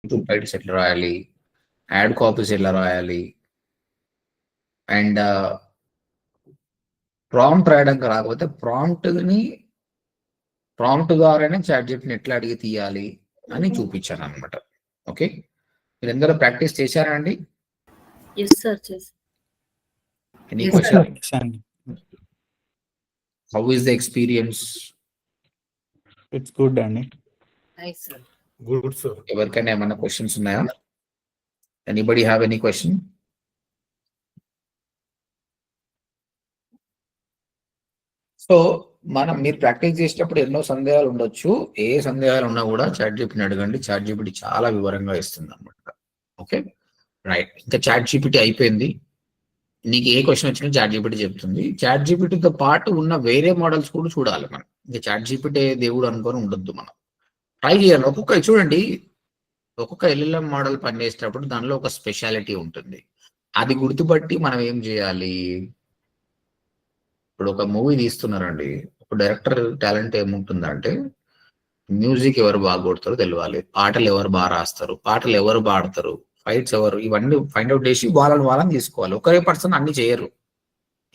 YouTube titles ఎట్లా రాయాలి, add copies ఎట్లా రాయాలి, అండ్ ప్రాంప్ట్ రాయడానికి రాకపోతే ప్రాంప్ట్ ద్వారానే చాట్ జీపీటీని ఎట్లా అడిగి తీయాలి అని చూపించాను అనమాట. ఓకే, మీరందరూ ప్రాక్టీస్ చేశారా అండి? ఎస్ సార్, చేసి. Any question? How is the experience? It's good అండి. Nice sir. Good sir. ఎవరికైనా ఏమైనా క్వశ్చన్స్ ఉన్నాయా? Anybody have any question? So మీరు ప్రాక్టీస్ చేసేటప్పుడు ఎన్నో సందేహాలు ఉండొచ్చు. ఏ సందేహాలు ఉన్నా కూడా చాట్ జీపీటీని అడగండి. చాట్ జీపీటీ చాలా వివరంగా ఇస్తుంది అనమాట. Okay, right. ఇంకా చాట్ జీపీటీ అయిపోయింది. నీకు ఏ క్వశ్చన్ వచ్చినా చాట్ జీపీటీ చెప్తుంది. చాట్ జీపీటీతో పాటు ఉన్న వేరే మోడల్స్ కూడా చూడాలి మనం. ఇంకా చాట్ జీపీటీ దేవుడు అనుకొని ఉండొద్దు. మనం ట్రై చేయాలి. చూడండి, ఒక్కొక్క ఎల్ఎల్ఎం మోడల్ పనిచేసేటప్పుడు దానిలో ఒక స్పెషాలిటీ ఉంటుంది. అది గుర్తుపట్టి మనం ఏం చేయాలి? ఇప్పుడు ఒక మూవీ తీస్తున్నారండి, ఒక డైరెక్టర్ టాలెంట్ ఏముంటుందంటే మ్యూజిక్ ఎవరు బాగా కొడతారో తెలియాలి, పాటలు ఎవరు బాగా రాస్తారు, పాటలు ఎవరు పాడతారు, ఫైట్స్ ఎవరు, ఇవన్నీ ఫైండ్ అవుట్ చేసి వాళ్ళని తీసుకోవాలి. ఒకే పర్సన్ అన్ని చేయరు.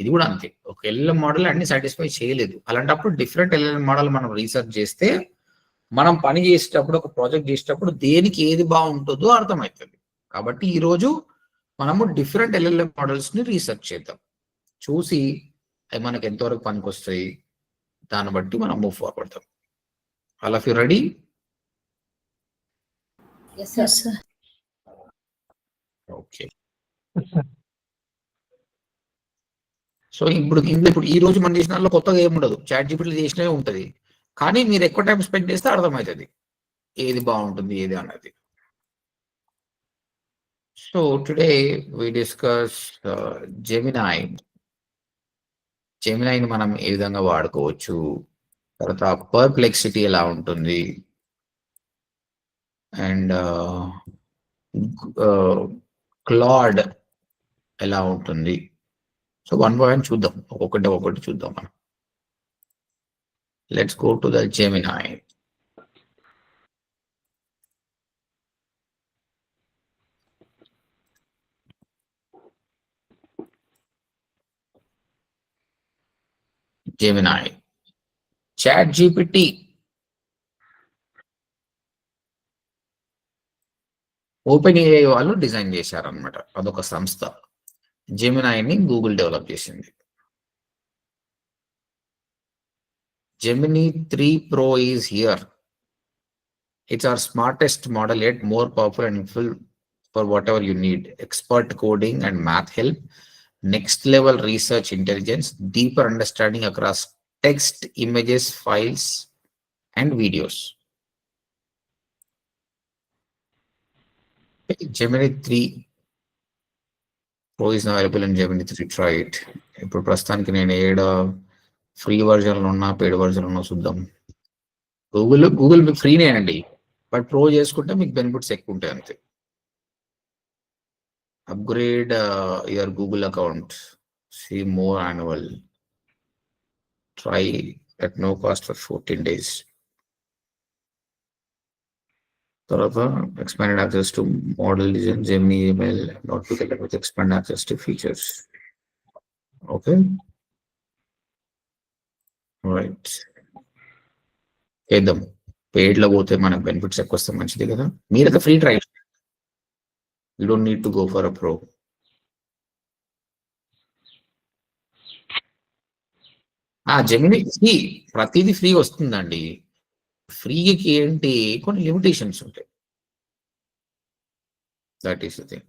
ఇది కూడా అంతే. ఒక ఎల్ఎల్ఎం మోడల్ అన్ని సాటిస్ఫై చేయలేదు. అలాంటప్పుడు డిఫరెంట్ ఎల్ఎల్ఎం మోడల్ మనం రీసెర్చ్ చేస్తే మనం పని చేసేటప్పుడు, ఒక ప్రాజెక్ట్ చేసేటప్పుడు దేనికి ఏది బాగుంటుందో అర్థమవుతుంది. కాబట్టి ఈరోజు మనము డిఫరెంట్ ఎల్ఎల్ఎం మోడల్స్ ని రీసెర్చ్ చేద్దాం. చూసి అవి మనకు ఎంతవరకు పనికి వస్తాయి, దాన్ని బట్టి మనం మూవ్ ఫార్వర్డ్ అవుతాం. All of you ready? Okay. So ఇప్పుడు ఈ రోజు మనం చేసిన దాంట్లో కొత్తగా ఏముండదు, చాట్ జీపీటీ చేసినవి ఉంటుంది. కానీ మీరు ఎక్కువ టైం స్పెండ్ చేస్తే అర్థమవుతుంది ఏది బాగుంటుంది ఏది అన్నది. So today we discuss Gemini. జెమినైని మనం ఏ విధంగా వాడుకోవచ్చు, తర్వాత పర్ప్లెక్సిటీ ఎలా ఉంటుంది, అండ్ క్లాడ్ ఎలా ఉంటుంది. సో వన్ బై వన్ చూద్దాం, ఒక్కొక్కటి చూద్దాం మనం. Let's go to the Gemini. Gemini. Chat GPT open AI వాళ్ళు డిజైన్ చేశారనమాట. అదొక సంస్థ. జెమినైని గూగుల్ డెవలప్ చేసింది. Gemini 3 Pro is here. It's our smartest model, yet more powerful and useful for whatever you need. Expert coding and math help, next level research intelligence, deeper understanding across text, images, files, and videos. Gemini 3 Pro is now available in Gemini 3. Try it. ఇప్పుడు ప్రస్తుతానికి నేను free వర్జన్లో ఉన్నా paid వర్జన్లో ఉన్నా చూద్దాం. Google మీకు ఫ్రీనే అండి, but pro చేసుకుంటే మీకు బెనిఫిట్స్ ఎక్కువ ఉంటాయి అంతే. Upgrade your Google account, see more annual, try at no cost for 14 days. తర్వాత expanded access to model design, Gemini email, not together with expanded access to features. Okay, right. చేద్దాం. Paid లో పోతే మనకు benefits ఎక్కువ వస్తే మంచిది కదా. మీరైతే free try, you don't need to go for a pro. Gemini free, ప్రతిదీ ఫ్రీ వస్తుందండి. ఫ్రీకి ఏంటి కొన్ని లిమిటేషన్స్ ఉంటాయి. That is the thing.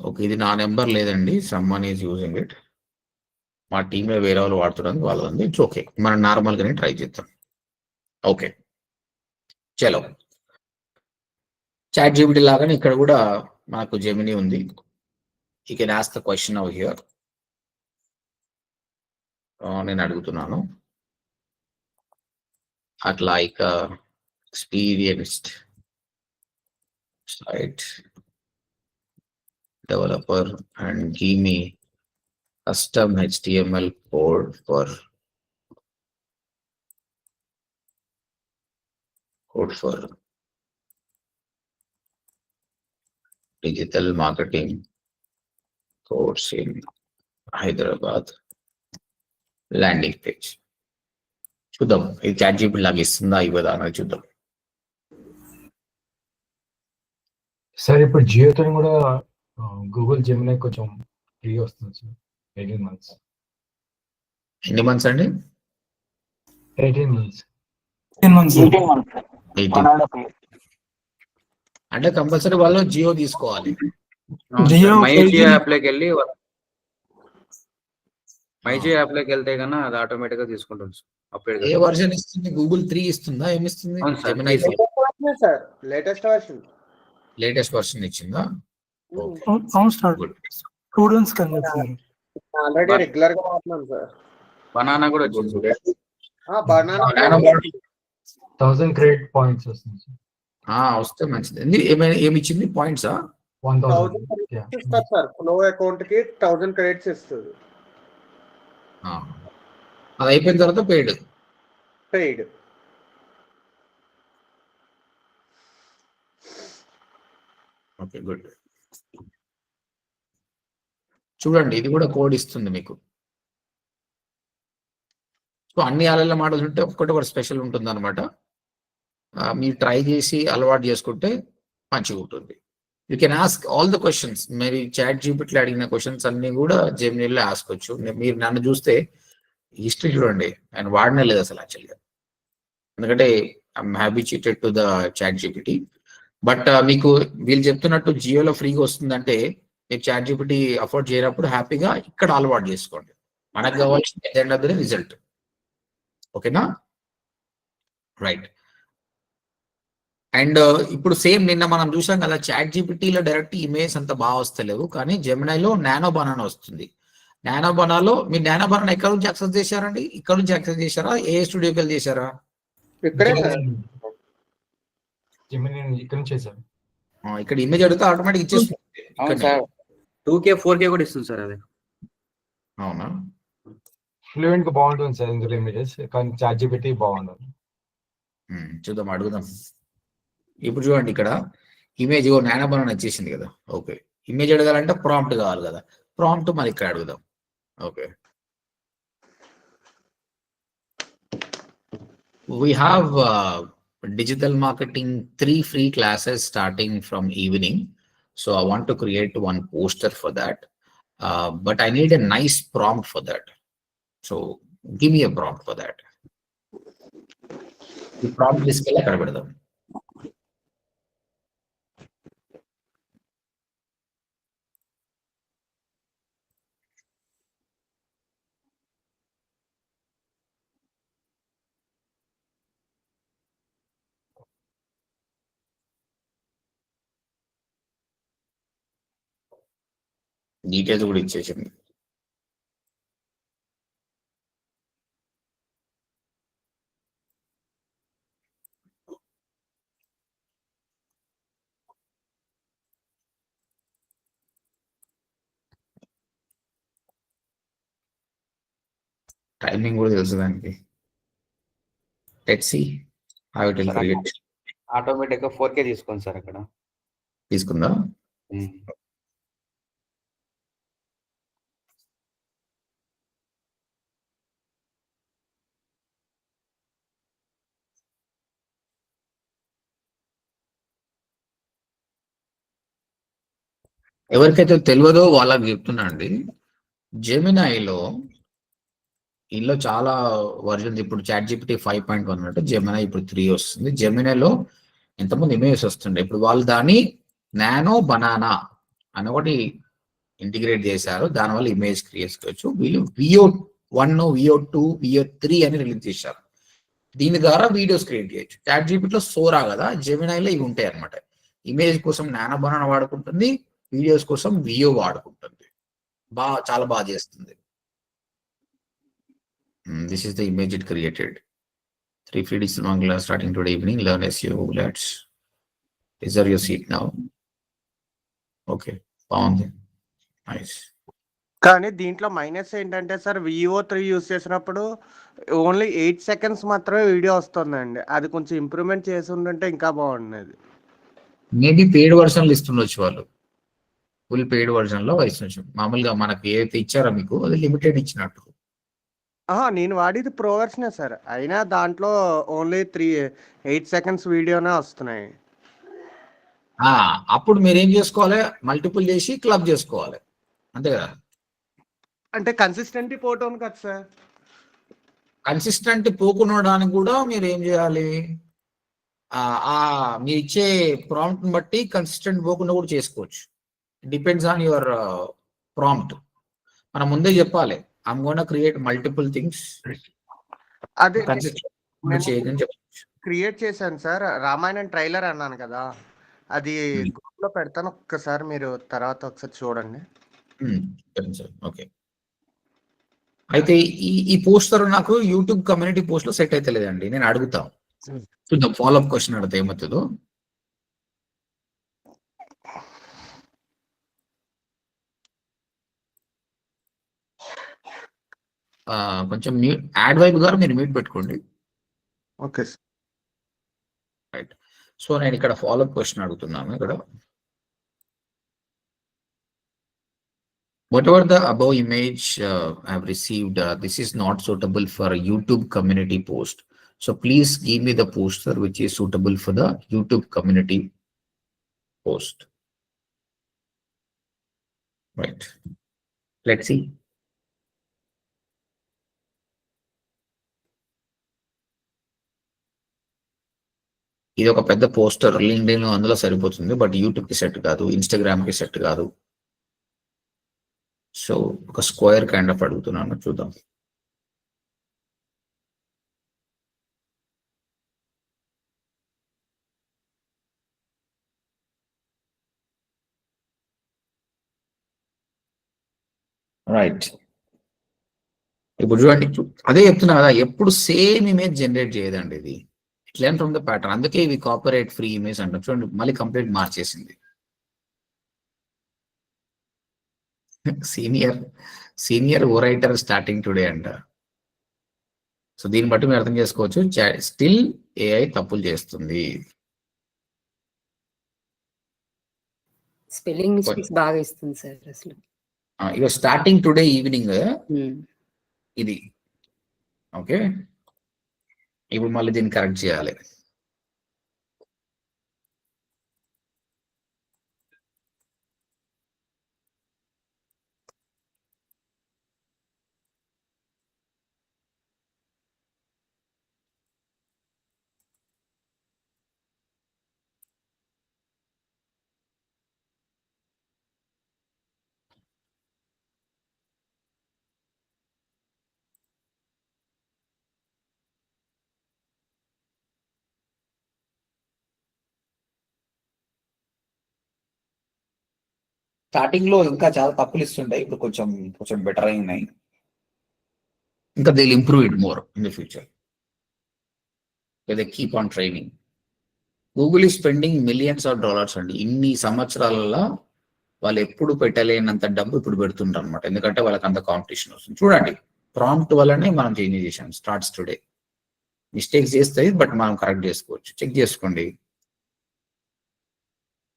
Okay, ఇది నా నెంబర్ లేదండి, సమ్మన్ ఈజ్ యూజింగ్ ఇట్. మా టీంలో వేరే వాళ్ళు వాడుతున్నారు, వాళ్ళు ఉంది. ఇట్స్ ఓకే, మనం నార్మల్గానే ట్రై చేద్దాం. ఓకే, చలో. చాట్ జీపీటీ లాగానే ఇక్కడ కూడా మనకు జెమినీ ఉంది. You can ask the question over here. నేను అడుగుతున్నాను, at like experienced site developer and give me custom HTML code for digital marketing course in Hyderabad landing page. చూద్దాం ఇది చాట్ జీపీటీ లాగా ఇస్తుందా ఇవ్వదా అనేది చూద్దాం. సార్ ఇప్పుడు జియోతో కూడా గూగుల్ జెమినీ కొంచెం ఫ్రీ వస్తుంది సార్. 18 months. ఎన్ని మంత్స్ అండి? 18 months. 18. అంటే కంపల్సరీ వాళ్ళు జియో తీసుకోవాలి. మైజియో యాప్లోకి వెళ్ళి మైజియో యాప్లోకి వెళ్తే కన్నా అది ఆటోమేటిక్ గా తీసుకుంటుంది. ఏ వర్షన్ ఇస్తుంది? గూగుల్ 3 ఇస్తుందా? ఏమి ఇస్తుంది? జెమినీ లేటెస్ట్ వర్షన్ ఇచ్చిందా? అవును సార్, స్టూడెంట్స్ కన్నా ఆల్రెడీ రెగ్యులర్ గా వాడుతున్నాను సార్. బనానా కూడా వచ్చింది. బనానా 1000 క్రెడిట్ పాయింట్స్ వస్తుంది సార్. వస్తే మంచిది. ఏమి ఇచ్చింది? పాయింట్స్ 1000 ఇస్తారు సార్. ఫ్లో అకౌంట్ కి 1000 క్రెడిట్స్ ఇస్తుంది. అది అయిపోయిన తర్వాత పెయిడ్. Okay, good. చూడండి, ఇది కూడా కోడ్ ఇస్తుంది మీకు. సో అన్ని ఆలయాల మోడల్స్ ఉంటే ఒక్కటి స్పెషల్ ఉంటుంది అనమాట. మీరు ట్రై చేసి అలవాటు చేసుకుంటే మంచిగా ఉంటుంది. You can ask all the questions. మీరు చాట్ జీపీటీలో అడిగిన క్వశ్చన్స్ అన్ని కూడా జెమినీలో ఆస్కోవచ్చు. మీరు నన్ను చూస్తే హిస్టరీ చూడండి, ఆయన వాడనే లేదు అసలు యాక్చువల్గా, ఎందుకంటే I'm habituated to the ChatGPT. But మీకు వీళ్ళు చెప్తున్నట్టు జియోలో ఫ్రీగా వస్తుందంటే మీరు చాట్ జీపీటీ అఫోర్డ్ చేయనప్పుడు హ్యాపీగా ఇక్కడ అలవాటు చేసుకోండి. మనకు కావాల్సిన రిజల్ట్. ఓకేనా? రైట్. అండ్ ఇప్పుడు సేమ్ నిన్న మనం చూసాం కదా, చాట్ జీపీటీలో డైరెక్ట్ ఇమేజ్ అంత బాగా వస్తలేవు, కానీ జెమినీలో నానో బనానా వస్తుంది. నానో బనానాలో మీరు నానో బనానా ఎక్కడ నుంచి యాక్సెస్ చేశారండి? ఇక్కడ నుంచి యాక్సెస్ చేశారా? ఏ స్టూడియోకి వెళ్ళి చేశారా? జెమినీ ఇక్కడ నుంచి చేశారు. ఇక్కడ ఇమేజ్ అడిగితే ఆటోమేటిక్ ఇచ్చేస్తుంది. 2K 4K కూడా ఇస్తుంది సార్ అది. అవునా? ఫ్లూయెంట్ గా బాగుంటుంది సార్ ఇందులో ఇమేజెస్, కానీ చాట్ జీపీటీ బాగుండదు. చూద్దాం, అడుగుదాం. ఇప్పుడు చూడండి, ఇక్కడ ఇమేజ్ నానో బనానా వచ్చేసింది కదా. ఓకే, ఇమేజ్ అడగాలంటే ప్రాంప్ట్ కావాలి కదా. ప్రాంప్ట్ మరి ఇక్కడ అడుగుదాం. Okay, we have digital marketing 3 free classes starting from evening, so I want to create one poster for that, but I need a nice prompt for that. So give me a prompt for that. The prompt list kela kada pedadam. Details కూడా ఇచ్చేసింది. Timing కూడా తెలుసు దానికి. Let's see how it will create. Automatic గా 4K తీసుకోండి sir. అక్కడ తీసుకుందా? ఎవరికైతే తెలియదో వాళ్ళకి చెప్తున్నా అండి, జెమినైలో ఇందులో చాలా వర్జన్స్. ఇప్పుడు చాట్ జీపీటీ 5.1 అంటే జెమినై ఇప్పుడు 3 వస్తుంది. జెమినైలో ఎంతమంది ఇమేజెస్ వస్తుండే. ఇప్పుడు వాళ్ళు దాన్ని నానో బనానా అని ఒకటి ఇంటిగ్రేట్ చేశారు, దానివల్ల ఇమేజ్ క్రియేట్ చేసుకోవచ్చు. వీళ్ళు VO1, VO2, VO3 అని రిలీజ్ చేశారు. దీని ద్వారా వీడియోస్ క్రియేట్ చేయొచ్చు. చాట్ జీపీటీలో సోరా కదా, జెమినైలో ఇవి ఉంటాయి అనమాట. ఇమేజ్ కోసం నానో బనానా వాడుకుంటుంది, వీడియోస్ కోసం వియో వాడుకుంటుంది. చాలా బాగా చేస్తుంది. This is the image it created. 3 free digital Bangla starting today evening. Learn SEO. Let's reserve your seat now. Okay, found it. Nice. కానీ దీంట్లో మైనస్ ఏంటంటే సార్ VO3 యూస్ చేసినప్పుడు only 8 seconds మాత్రమే video వస్తుందండి. అది కొంచెం ఇంప్రూవ్మెంట్ చేసి ఉంటే ఇంకా బాగుండేది. మేబీ పెయిడ్ వర్షన్లు ఇస్తుండొచ్చు వాళ్ళు. ఫుల్ పెయిడ్ వర్షన్ లో ఇస్తుండొచ్చు. మామూలుగా మనకి ఏదైతే ఇచ్చారో మీకు అది లిమిటెడ్ ఇచ్చినట్టు. నేను వాడేది ప్రో వర్షనే సార్. అయినా దాంట్లో ఓన్లీ 8 సెకండ్స్ వీడియోనే వస్తున్నాయి. అప్పుడు మీరు ఏం చేసుకోవాలి, మల్టిపుల్ చేసి క్లబ్ చేసుకోవాలి, అంతే కదా. అంటే కన్సిస్టెంట్ పోవటం కదా సార్. కన్సిస్టెంట్ పోకుండా కూడా మీరు ఏం చేయాలి, మీరు ఇచ్చే ప్రాంప్ట్ బట్టి కన్సిస్టెంట్ పోకుండా కూడా చేసుకోవచ్చు. Depends on your prompt. మనం ముందే చెప్పాలి, I'm gonna create multiple things, అదే చేయదని చెప్పచ్చు. క్రియేట్ చేశాను సార్. రామాయణం ట్రైలర్ అన్నాను కదా, అది గ్రూప్ లో పెడతాను. ఒక్కసారి మీరు తర్వాత ఒకసారి చూడండి. ఓకే. అయితే ఈ పోస్టర్ నాకు యూట్యూబ్ కమ్యూనిటీ పోస్ట్ లో సెట్ అయితే లేదండి. నేను అడుగుతాను, చూద్దాం, ఫాలోఅప్ క్వశ్చన్ అడిగితే ఏమవుతుందో. కొంచెం యాడ్ వైపు గారు మీరు మ్యూట్ పెట్టుకోండి. Okay sir. రైట్. సో నేను ఇక్కడ ఫాలోఅప్ క్వశ్చన్ అడుగుతున్నాను. ఇక్కడ whatever the above image I have received, this is not suitable for a YouTube community post. So please give me the poster which is suitable for the YouTube community post. Right. Let's see. ఇది ఒక పెద్ద poster, LinkedIn అందులో సరిపోతుంది, but YouTube కి set కాదు, Instagram కి set కాదు. So ఒక స్క్వేర్ కైండ్ ఆఫ్ అడుగుతున్నాను, చూద్దాం. రైట్. ఇప్పుడు చూడండి, అదే చెప్తున్నా కదా, ఎప్పుడు సేమ్ ఇమేజ్ జనరేట్ చేయదండి ఇది. It learn from the pattern. అందుకే ఇవి కాపీరైట్ ఫ్రీ ఇమేజ్ అంటాం. చూడండి, మళ్ళీ కంప్లీట్ మార్చేసింది. సీనియర్ ఓ రైటర్ స్టార్టింగ్ టుడే అంట. సో దీన్ని బట్టి మీరు అర్థం చేసుకోవచ్చు, స్టిల్ ఏఐ తప్పులు చేస్తుంది. స్పెల్లింగ్ మిస్టేక్స్ బాగా ఇస్తుంది సార్ అసలు. ఇక స్టార్టింగ్ టుడే ఈవినింగ్ ఇది. ఓకే, ఇప్పుడు మళ్ళీ దీన్ని కరెక్ట్ చేయాలి. స్టార్టింగ్ లో ఇంకా చాలా తప్పులు ఇస్తుంటాయి, ఇప్పుడు కొంచెం కొంచెం బెటర్ అయినాయి. ఇంకా they will improve it more in the future. They keep on training. Google ఈ స్పెండింగ్ మిలియన్స్ ఆఫ్ డాలర్స్ అండి. ఇన్ని సంవత్సరాలలో వాళ్ళు ఎప్పుడు పెట్టలేనంత డబ్బు ఇప్పుడు పెడుతుంటారు అనమాట. ఎందుకంటే వాళ్ళకి అంత కాంపిటీషన్ వస్తుంది. చూడండి, ప్రాంప్ట్ వల్లనే మనం చేంజ్ చేసాం. స్టార్ట్స్ టుడే మిస్టేక్స్ చేస్తాయి, బట్ మనం కరెక్ట్ చేసుకోవచ్చు. చెక్ చేసుకోండి.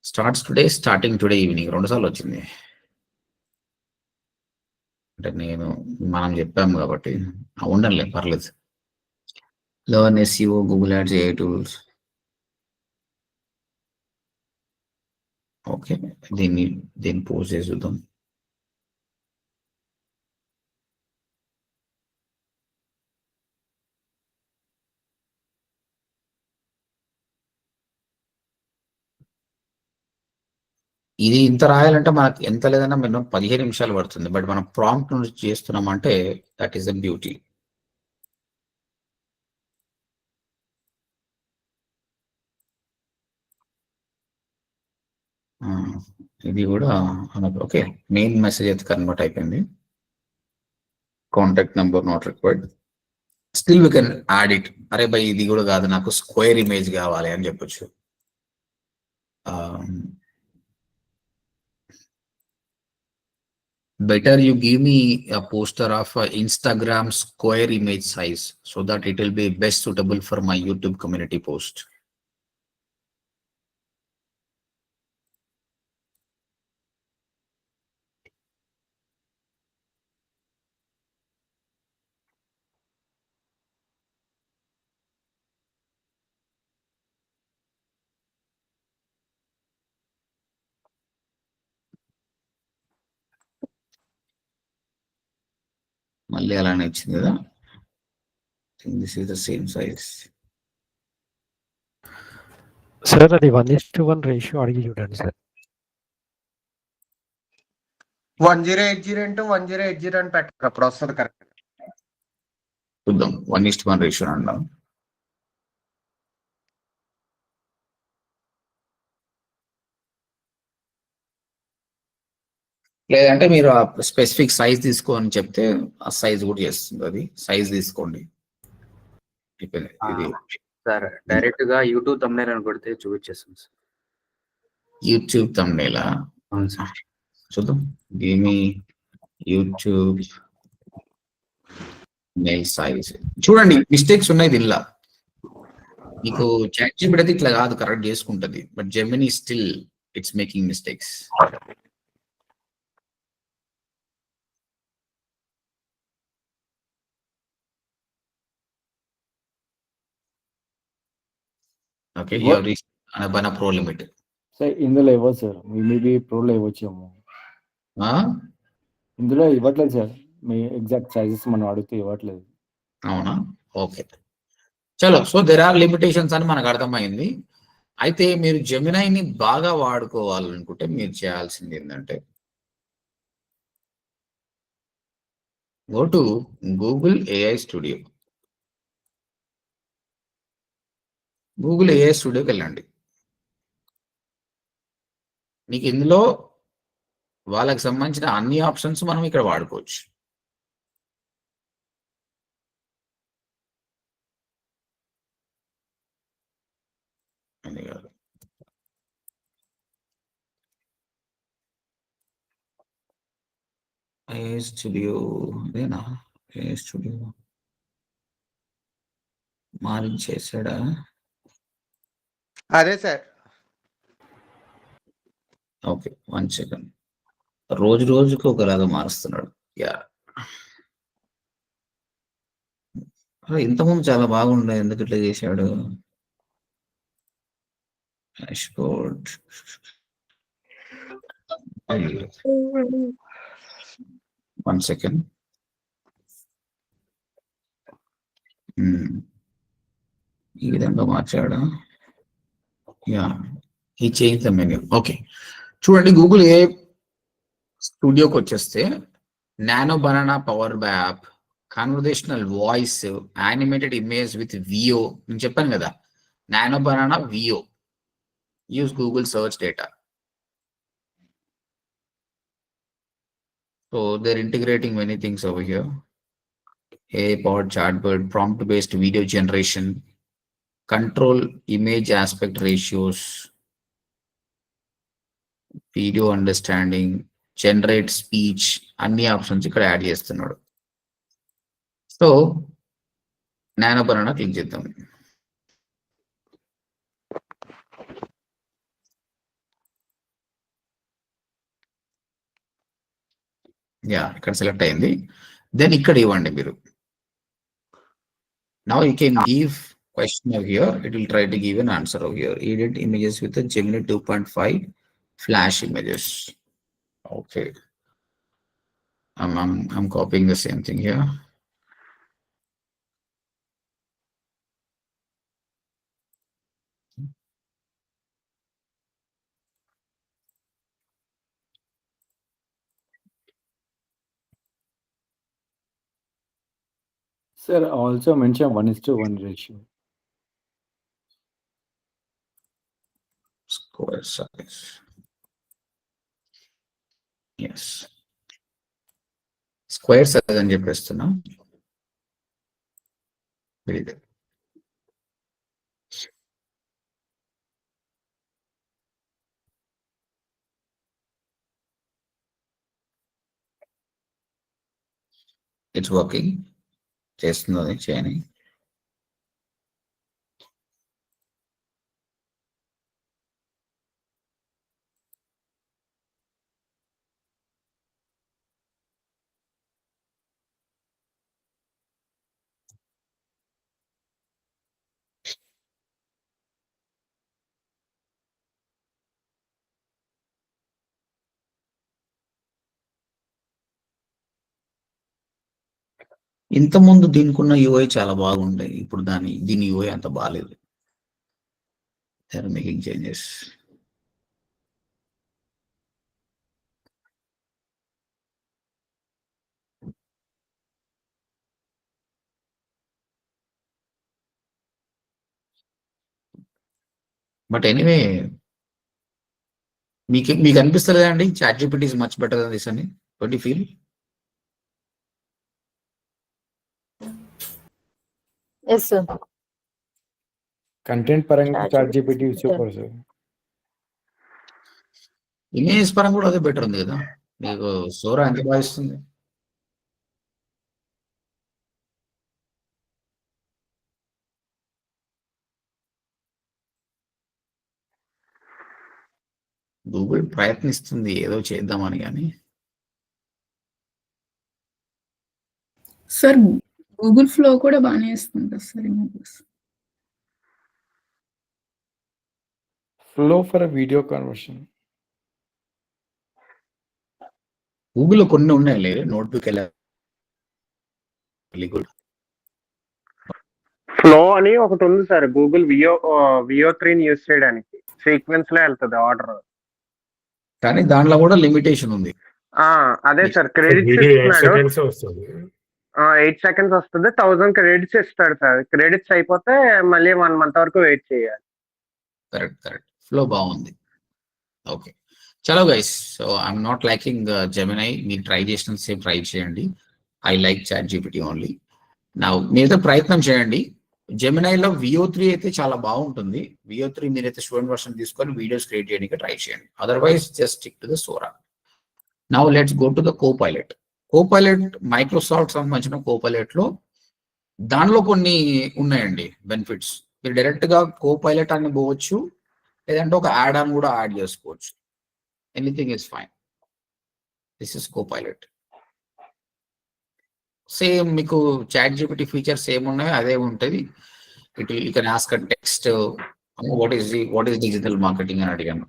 Starts today, starting today evening 2 సార్లు వచ్చింది. అంటే మనం చెప్పాము కాబట్టి ఉండలే, పర్లేదు. Learn SEO, Google ads, AI tools. Okay, దీన్ని పోస్ట్ చేసి చూద్దాం. ఇది ఇంత రాయాలంటే మనకి ఎంత లేదన్నా మినిమం 15 నిమిషాలు పడుతుంది. బట్ మనం ప్రాంప్ట్ నుంచి చేస్తున్నామంటే దట్ ఈస్ ద బ్యూటీ. ఇది కూడా ఓకే. మెయిన్ మెసేజ్ అయితే కన్వర్ట్ అయిపోయింది. Contact number not required. Still we can add it. అరే భయ్ ఇది కూడా కాదు, నాకు స్క్వేర్ ఇమేజ్ కావాలి అని చెప్పొచ్చు. Better you give me a poster of Instagram square image size so that it will be best suitable for my YouTube community post. మళ్ళీ అలానే వచ్చింది కదా. This is the same size. Sir అది 1:1 ratio అడిగి చూడండి సార్. 1080 into 1080 అని పెట్టారు అప్పుడు వస్తుంది కరెక్ట్. చూద్దాం 1:1 రేషియో అంటాం. లేదంటే మీరు ఆ స్పెసిఫిక్ సైజ్ తీసుకోని చెప్తే ఆ సైజ్ కూడా చేస్తుంది. అది సైజ్ తీసుకోండి. ఇది సార్ డైరెక్ట్ గా యూట్యూబ్ thumbnail అని కొడితే చూపించేస్తుంది సార్. YouTube thumbnail. అవును సార్. చూద్దాం. Give me YouTube mail size. చూడండి మిస్టేక్స్ ఉన్నాయి దీనిలో. మీకు ChatGPT అయితే ఇట్లా కాదు, కరెక్ట్ చేసుకుంటది. But Gemini still it's making mistakes. Okay, here is అనబన ప్రో లిమిట్. సార్ ఇందులో ఇవ్వదు సార్, మేబీ ప్రోలో ఇవ్వచ్చేమో. ఇందులో ఇవ్వట్లేదు సార్, మీ ఎగ్జాక్ట్ సైజెస్ మనం అడిగితే ఇవ్వట్లేదు. అవునా? ఓకే చలో. సో దెర్ ఆర్ లిమిటేషన్స్ అని మనకు అర్థమైంది. అయితే మీరు జెమినైని బాగా వాడుకోవాలనుకుంటే మీరు చేయాల్సింది ఏంటంటే go to Google AI studio. Google AI స్టూడియోకి వెళ్ళండి. మీకు ఇందులో వాళ్ళకి సంబంధించిన అన్ని ఆప్షన్స్ మనం ఇక్కడ వాడుకోవచ్చు. ఏఐ స్టూడియో అదేనా? ఏఐ స్టూడియో మారించేసాడా? అదే సార్. Okay 1 second. రోజు రోజుకు ఒకలాగా మారుస్తున్నాడు. యా, ఇంతకుముందు చాలా బాగుండే, ఎందుకు ఇట్లా చేశాడు? డాష్బోర్డ్. 1 సెకండ్. ఈ విధంగా మార్చాడా? యా, ఈ చేంజ్ ద మెన్యూ. ఓకే చూడండి, గూగుల్ ఏ స్టూడియోకి వచ్చేస్తే nano banana power app, conversational voice, animated image with Veo. నేను చెప్పాను కదా, nano banana Veo. Use Google search data. So they're integrating many things over here. AI-powered chatbot, prompt-based video generation, control image aspect ratios, video understanding, generate speech, అన్ని options ఇక్కడ add చేస్తున్నాడు. So nano banana click చేద్దాం. Yeah, ఇక్కడ select అయింది. Then ఇక్కడ ఇవ్వండి మీరు. Now you can give question over here. It will try to give an answer over here. Edit images with a Gemini 2.5 flash images. Okay. I'm copying the same thing here. Sir, also mention 1:1 ratio. Square size. Yes square size అని చెప్పేస్తున్నా. Very good. It's working. చేస్తుంది చేయని. ఇంతకుముందు దీనికి ఉన్న UI చాలా బాగుండే, ఇప్పుడు దీని యూఐ అంత బాగాలేదు. They are making changes. But anyway, మీకు అనిపిస్తలేదా అండి ChatGPT is much better than this అని? Don't you feel? Yes sir. Content పరంగా ChatGPT ChatGPT is better. Super sir. Image పరంగా కూడా అదే బెటర్ ఉంది కదా. మీకు సోరా ఎంత భావిస్తుంది? గూగుల్ ప్రయత్నిస్తుంది ఏదో చేద్దామని, కానీ సార్ గూగుల్ ఫ్లో కూడా బాగానే ఇస్తుంది sir images. Flow for video conversion. గూగుల్లో కొన్ని ఉన్నాయి లేదు, నోట్బుక్ ఎలా గుడ్. ఫ్లో అని ఒకటి ఉంది సార్, గూగుల్ VO3 యూస్ చేయడానికి సీక్వెన్స్ లో వెళ్తుంది ఆర్డర్. కానీ దాంట్లో కూడా లిమిటేషన్ ఉంది. అదే సార్, క్రెడిట్స్ వీడియో 8 ఇస్తున్నాడు. సెకండ్స్ వస్తుంది. 8 seconds వస్తుంది, 1000 క్రెడిట్స్ ఇస్తాడు సార్. క్రెడిట్స్ అయిపోతే మళ్ళీ 1 month వరకు వెయిట్ చేయాలి. కరెక్ట్. ఫ్లో బాగుంది. ఓకే, చలో guys. So I'm not liking Gemini. మీరు ట్రై చేసిన సేమ్ ట్రై చేయండి. I like chat GPT only. నా మీరైతే ప్రయత్నం చేయండి. జెమినైలో VO3 అయితే చాలా బాగుంటుంది. VO3 మీరైతే స్టూడెంట్ వర్షన్ తీసుకొని వీడియోస్ క్రియేట్ చేయడానికి ట్రై చేయండి. Otherwise just stick to the Sora. Now let's go to the Copilot. Copilot Microsoft సంబంధించిన కోపైలట్ లో దానిలో కొన్ని ఉన్నాయండి బెనిఫిట్స్. మీరు డైరెక్ట్ గా కోపైలట్ అని పోవచ్చు, లేదంటే ఒక యాడ్ ఆన్ కూడా యాడ్ చేసుకోవచ్చు. Anything is fine. This is Copilot. Same మీకు చాట్ జీపీటీ ఫీచర్స్ సేమ్ ఉన్నాయి, అదే ఉంటుంది. You can ask text what is digital marketing అని అడిగాను.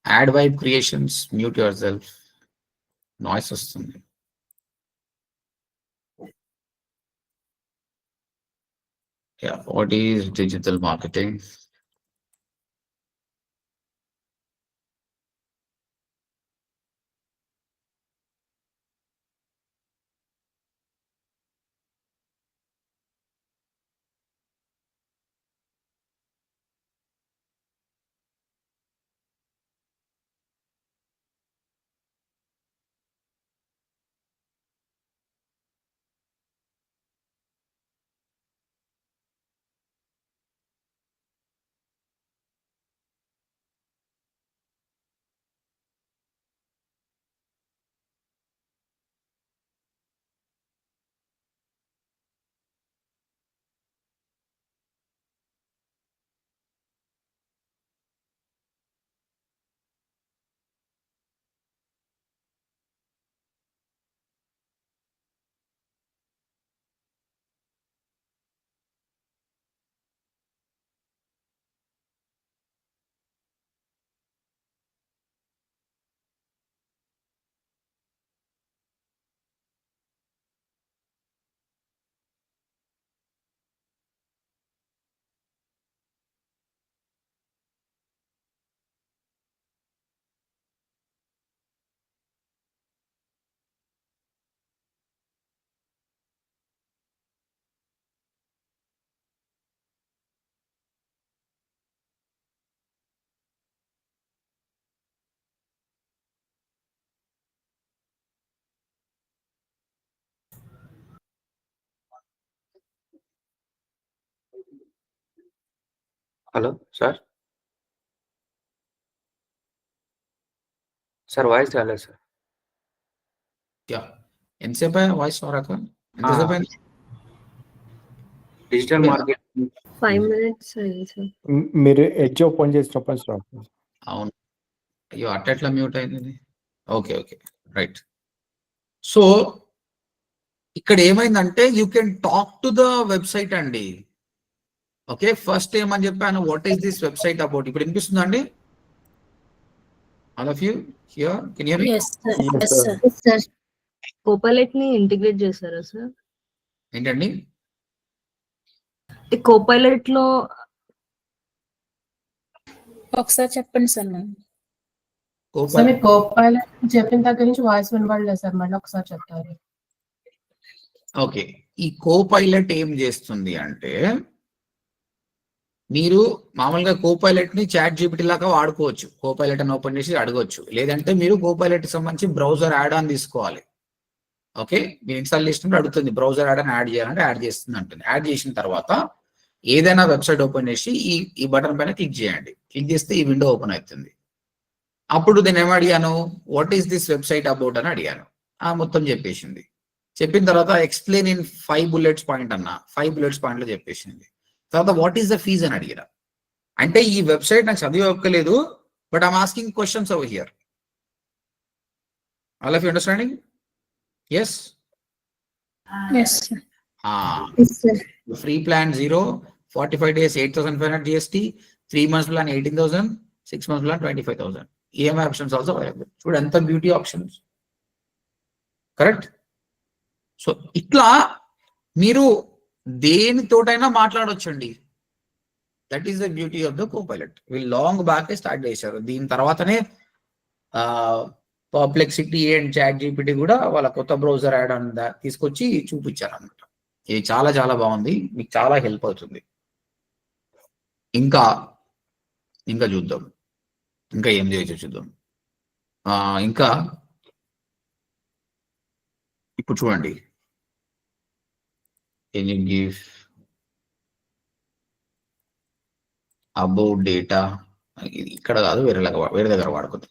Add vibe creations, mute yourself, noise వస్తుంది. వాట్ ఈస్ డిజిటల్ మార్కెటింగ్? Hello sir. సార్ వాయిస్ రాలేదు సార్. యా ఎంతసేపు వాయిస్ రాక ఎంతసేపు అయింది? డిజిటల్ మార్కెటింగ్ 5 minutes అయింది సార్. మీరు హెచ్ ఓపెన్ చేసినప్పుడు స్టార్ట్. అవును, అయ్యో అట్లా మ్యూట్ అయింది. Okay okay right. సో ఇక్కడ ఏమైందంటే you can talk to the website అండి. ఓకే, ఫస్ట్ ఏమని చెప్పాను, what is this website about. ఇప్పుడు వినిపిస్తుందా అండి? All of you here can hear me? Copilot ని ఇంటిగ్రేట్ చేశారా సార్? ఏంటండి? కోపైలట్ లో ఒకసారి చెప్పండి సార్ నాకు. Copilot. మీరు కోపైలట్ చెప్పిన దగ్గర నుంచి వాయిస్ వినబడలేదు సార్, మళ్ళీ ఒకసారి చెప్తారు. ఓకే, ఈ కోపైలట్ ఏం చేస్తుంది అంటే, మీరు మామూలుగా కోపైలట్ ని చాట్ జీపీటీ లాగా వాడుకోవచ్చు. కోపైలట్ అని ఓపెన్ చేసి అడగొచ్చు. లేదంటే మీరు కోపైలట్ సంబంధించి బ్రౌజర్ యాడ్ ఆన్ తీసుకోవాలి. ఓకే, మీరు ఇన్స్టాల్ చేసినప్పుడు అడుగుతుంది బ్రౌజర్ యాడ్ అని యాడ్ చేయాలంటే యాడ్ చేస్తుంది అంటుంది. యాడ్ చేసిన తర్వాత ఏదైనా వెబ్సైట్ ఓపెన్ చేసి ఈ బటన్ పైన క్లిక్ చేయండి. క్లిక్ చేస్తే ఈ విండో ఓపెన్ అవుతుంది. అప్పుడు నేను ఏం అడిగాను, what is this website about అని అడిగాను. మొత్తం చెప్పేసింది. చెప్పిన తర్వాత ఎక్స్ప్లెయిన్ ఇన్ 5 bullets పాయింట్ అన్న, 5 bullets పాయింట్లో చెప్పేసింది. తర్వాత వాట్ ఈస్ ద ఫీజ్ అని అడిగిన. అంటే ఈ వెబ్సైట్ నాకు చదివి ఒక్కలేదు, but I'm asking questions over here. All of you understanding? Yes. Free plan 0, 45 days 8,500 GST, 3 months plan 18,000, 6 months plan 25,000. EMI options also available. చూడు ఎంత బ్యూటీ ఆప్షన్స్, కరెక్ట్? సో ఇట్లా మీరు దేనితోటైనా మాట్లాడొచ్చండి. That is the beauty of the Copilot. వీళ్ళు long back start చేశారు. దీని తర్వాతనే పర్ప్లెక్సిటీ అండ్ చాట్ జీపీటీ కూడా వాళ్ళ కొత్త బ్రౌజర్ యాడ్ ఆన్ తీసుకొచ్చి చూపించారు అన్నమాట. ఇది చాలా చాలా బాగుంది, మీకు చాలా హెల్ప్ అవుతుంది. ఇంకా ఇంకా చూద్దాం, ఇంకా ఏం చేయొచ్చు చూద్దాం. ఇంకా ఇప్పుడు చూడండి, can you give about data. ఇక్కడ కాదు, వేరే దగ్గర వాడుకుందాం.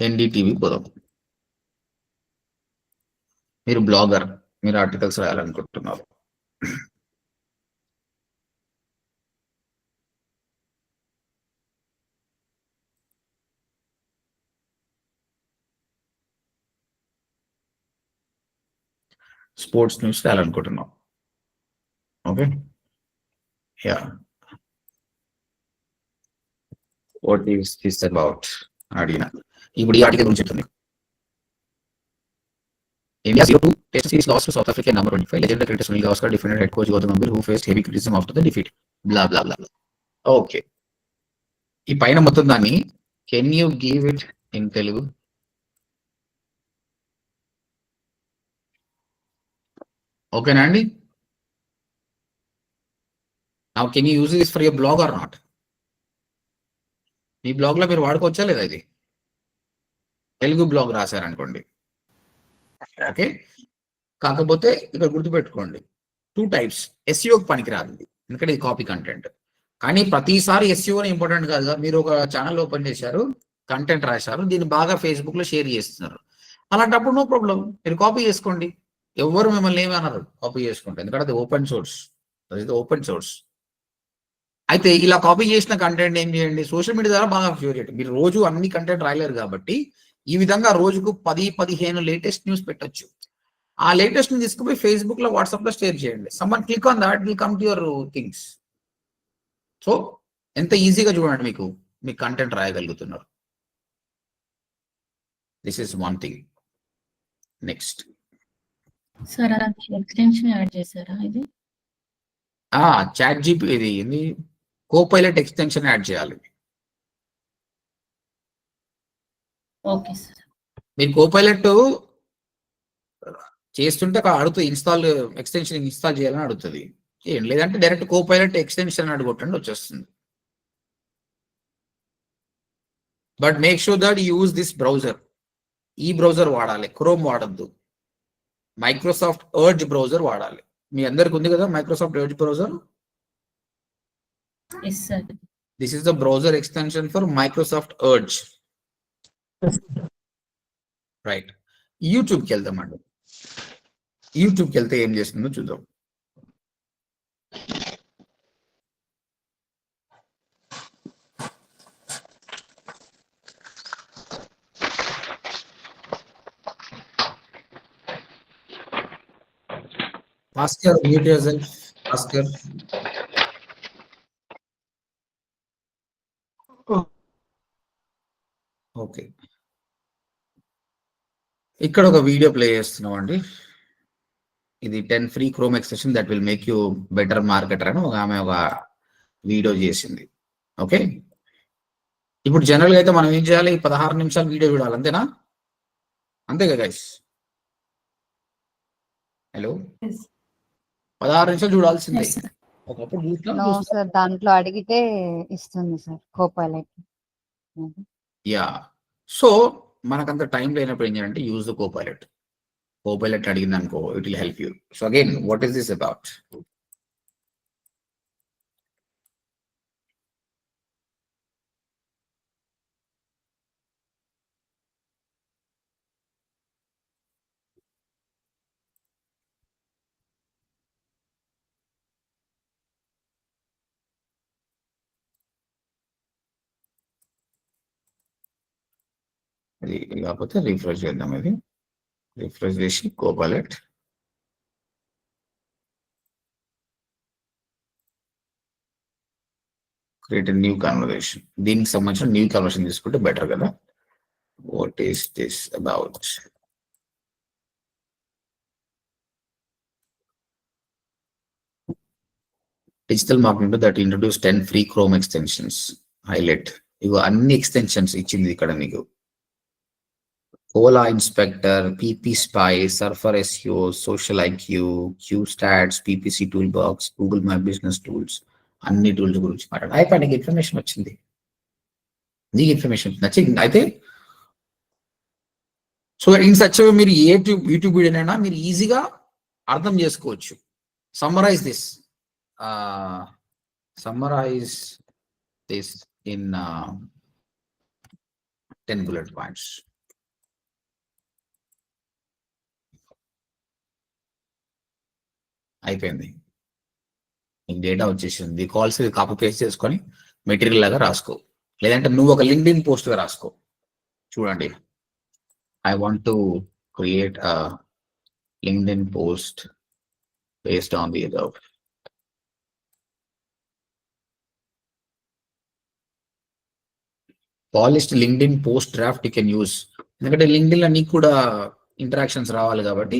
ఎన్డీటీవీ పోదాం. మీరు బ్లాగర్, మీరు ఆర్టికల్స్ రాయాలనుకుంటున్నారు. స్పోర్ట్స్ న్యూస్ రాయాలనుకుంటున్నాం. Okay, ya, what is this about అడిగిన. ఇప్పుడు ఈ ఆర్టికల్ గురించి చెప్తుంది. India 0-2 test series lost to South Africa number 25. Legendary cricketer Sunil Gavaskar defended head coach Gautam Gambhir, who faced heavy criticism after the defeat. Blah blah blah. Okay, ఈ పైన మొత్తం దాన్ని can you give it in Telugu? ఓకేనా అండి? Now can you use this for your blog or not? మీ బ్లాగ్ లో మీరు వాడుకోవచ్చా లేదా? ఇది తెలుగు బ్లాగ్ రాశారనుకోండి, ఓకే. కాకపోతే ఇక్కడ గుర్తుపెట్టుకోండి, 2 types. ఎస్ఈఓకి పనికిరాదు, ఎందుకంటే ఇది కాపీ కంటెంట్. కానీ ప్రతిసారి ఎస్ఈఓనే ఇంపార్టెంట్ కాదు. మీరు ఒక ఛానల్ ఓపెన్ చేశారు, కంటెంట్ రాశారు, దీన్ని బాగా ఫేస్బుక్ లో షేర్ చేస్తున్నారు. అలాంటప్పుడు నో ప్రాబ్లం, మీరు కాపీ చేసుకోండి. ఎవరు మిమ్మల్ని ఏమన్నారు కాపీ చేసుకుంటే, ఎందుకంటే అది ఓపెన్ సోర్స్. Open source. అయితే ఇలా కాపీ చేసిన కంటెంట్ ఏం చేయండి, సోషల్ మీడియా ద్వారా బాగా షేర్ చేయండి. మీరు రోజు అన్ని కంటెంట్ రాయలేరు కాబట్టి ఈ విధంగా రోజుకు 10-15 లేటెస్ట్ న్యూస్ పెట్టొచ్చు. ఆ లేటెస్ట్ ని తీసుకుపోయి ఫేస్బుక్ లో, వాట్సాప్ లో షేర్ చేయండి. Summon click on that, will come to your things. So ఎంత ఈజీగా చూడండి, మీకు కంటెంట్ రాయగలుగుతున్నారు. This is one thing. Next sir extension add చేశారా? ఇది చాట్ జీపీ, ఇది కోపైలట్ ఎక్స్టెన్షన్ యాడ్ చేయాలి. Okay sir. మీరు కోపైలట్ చేస్తుంటే అడుగుతుంది ఎక్స్టెన్షన్ ఇన్స్టాల్ చేయాలని అడుగుతుంది. చేయండి, లేదంటే డైరెక్ట్ కోపైలట్ ఎక్స్టెన్షన్ అడుగుతండి, వచ్చేస్తుంది. But make sure that use this browser. ఈ బ్రౌజర్ వాడాలి, క్రోమ్ వాడద్దు. మైక్రోసాఫ్ట్ ఎడ్జ్ బ్రౌజర్ వాడాలి. మీ అందరికి ఉంది కదా Microsoft edge browser? Yes, sir. This is the browser extension for Microsoft Edge. Right. YouTube కి వెళ్దామండి. యూట్యూబ్కి వెళ్తే ఏం చేస్తుందో చూద్దాం. Oscar, mute yourself. Oscar. Okay, ఇక్కడ ఒక వీడియో ప్లే చేస్తున్నాం అండి. ఇది 10 free chrome extension that will make you better marketer అని ఆమె ఒక వీడియో చేసింది. ఓకే, ఇప్పుడు జనరల్గా అయితే మనం ఏం చేయాలి? 16 నిమిషాలు వీడియో చూడాలి, అంతేనా? అంతే కదా గైస్? హలో, 16 నిమిషాలు చూడాల్సిందే. ఒకప్పుడు సార్ దాంట్లో అడిగితే ఇస్తుంది సార్ కోపైలట్. యా, సో మనకంత టైం లేనప్పుడు ఏం చేయాలంటే యూజ్ ద కోపైలట్. కోపైలట్ అడిగింది అనుకో, it will help you. So again, what is this about? ఇది కాకపోతే రిఫ్రెష్ చేద్దాం. ఇది రిఫ్రెష్ చేసి కోపైలట్ క్రియేట్ న్యూ కన్వర్సేషన్. దీనికి సంబంధించిన న్యూ కన్వర్సేషన్ తీసుకుంటే బెటర్ కదా. What is this about? Digital marketing that introduce 10 free Chrome extensions. Highlight. ఇగో అన్ని ఎక్స్టెన్షన్స్ ఇచ్చింది ఇక్కడ నీకు. Ola Inspector, PP Spy, Surfer SEO, Social IQ, QStats, PPC Toolbox, Google My Business Tools, అన్ని tools గురించి మాట్లాడు. అయిపోయి నీకు ఇన్ఫర్మేషన్ వచ్చింది, నీకు ఇన్ఫర్మేషన్ నచ్చింది అయితే. సో ఇన్ సచ్ మీరు ఏ యూట్యూబ్ వీడియోనైనా మీరు ఈజీగా అర్థం చేసుకోవచ్చు. Summarise this in 10 bullet points. అయిపోయింది, నీకు డేటా వచ్చేసింది. కాల్స్ కాపీ పేస్ట్ చేసుకొని మెటీరియల్ లాగా రాసుకో, లేదంటే నువ్వు ఒక లింక్డ్ఇన్ పోస్ట్ గా రాసుకో. చూడండి, I want to create a LinkedIn post based on the above. Polished LinkedIn post draft you can use. ఎందుకంటే లింక్డ్ఇన్ లో నీకు కూడా ఇంటరాక్షన్స్ రావాలి కాబట్టి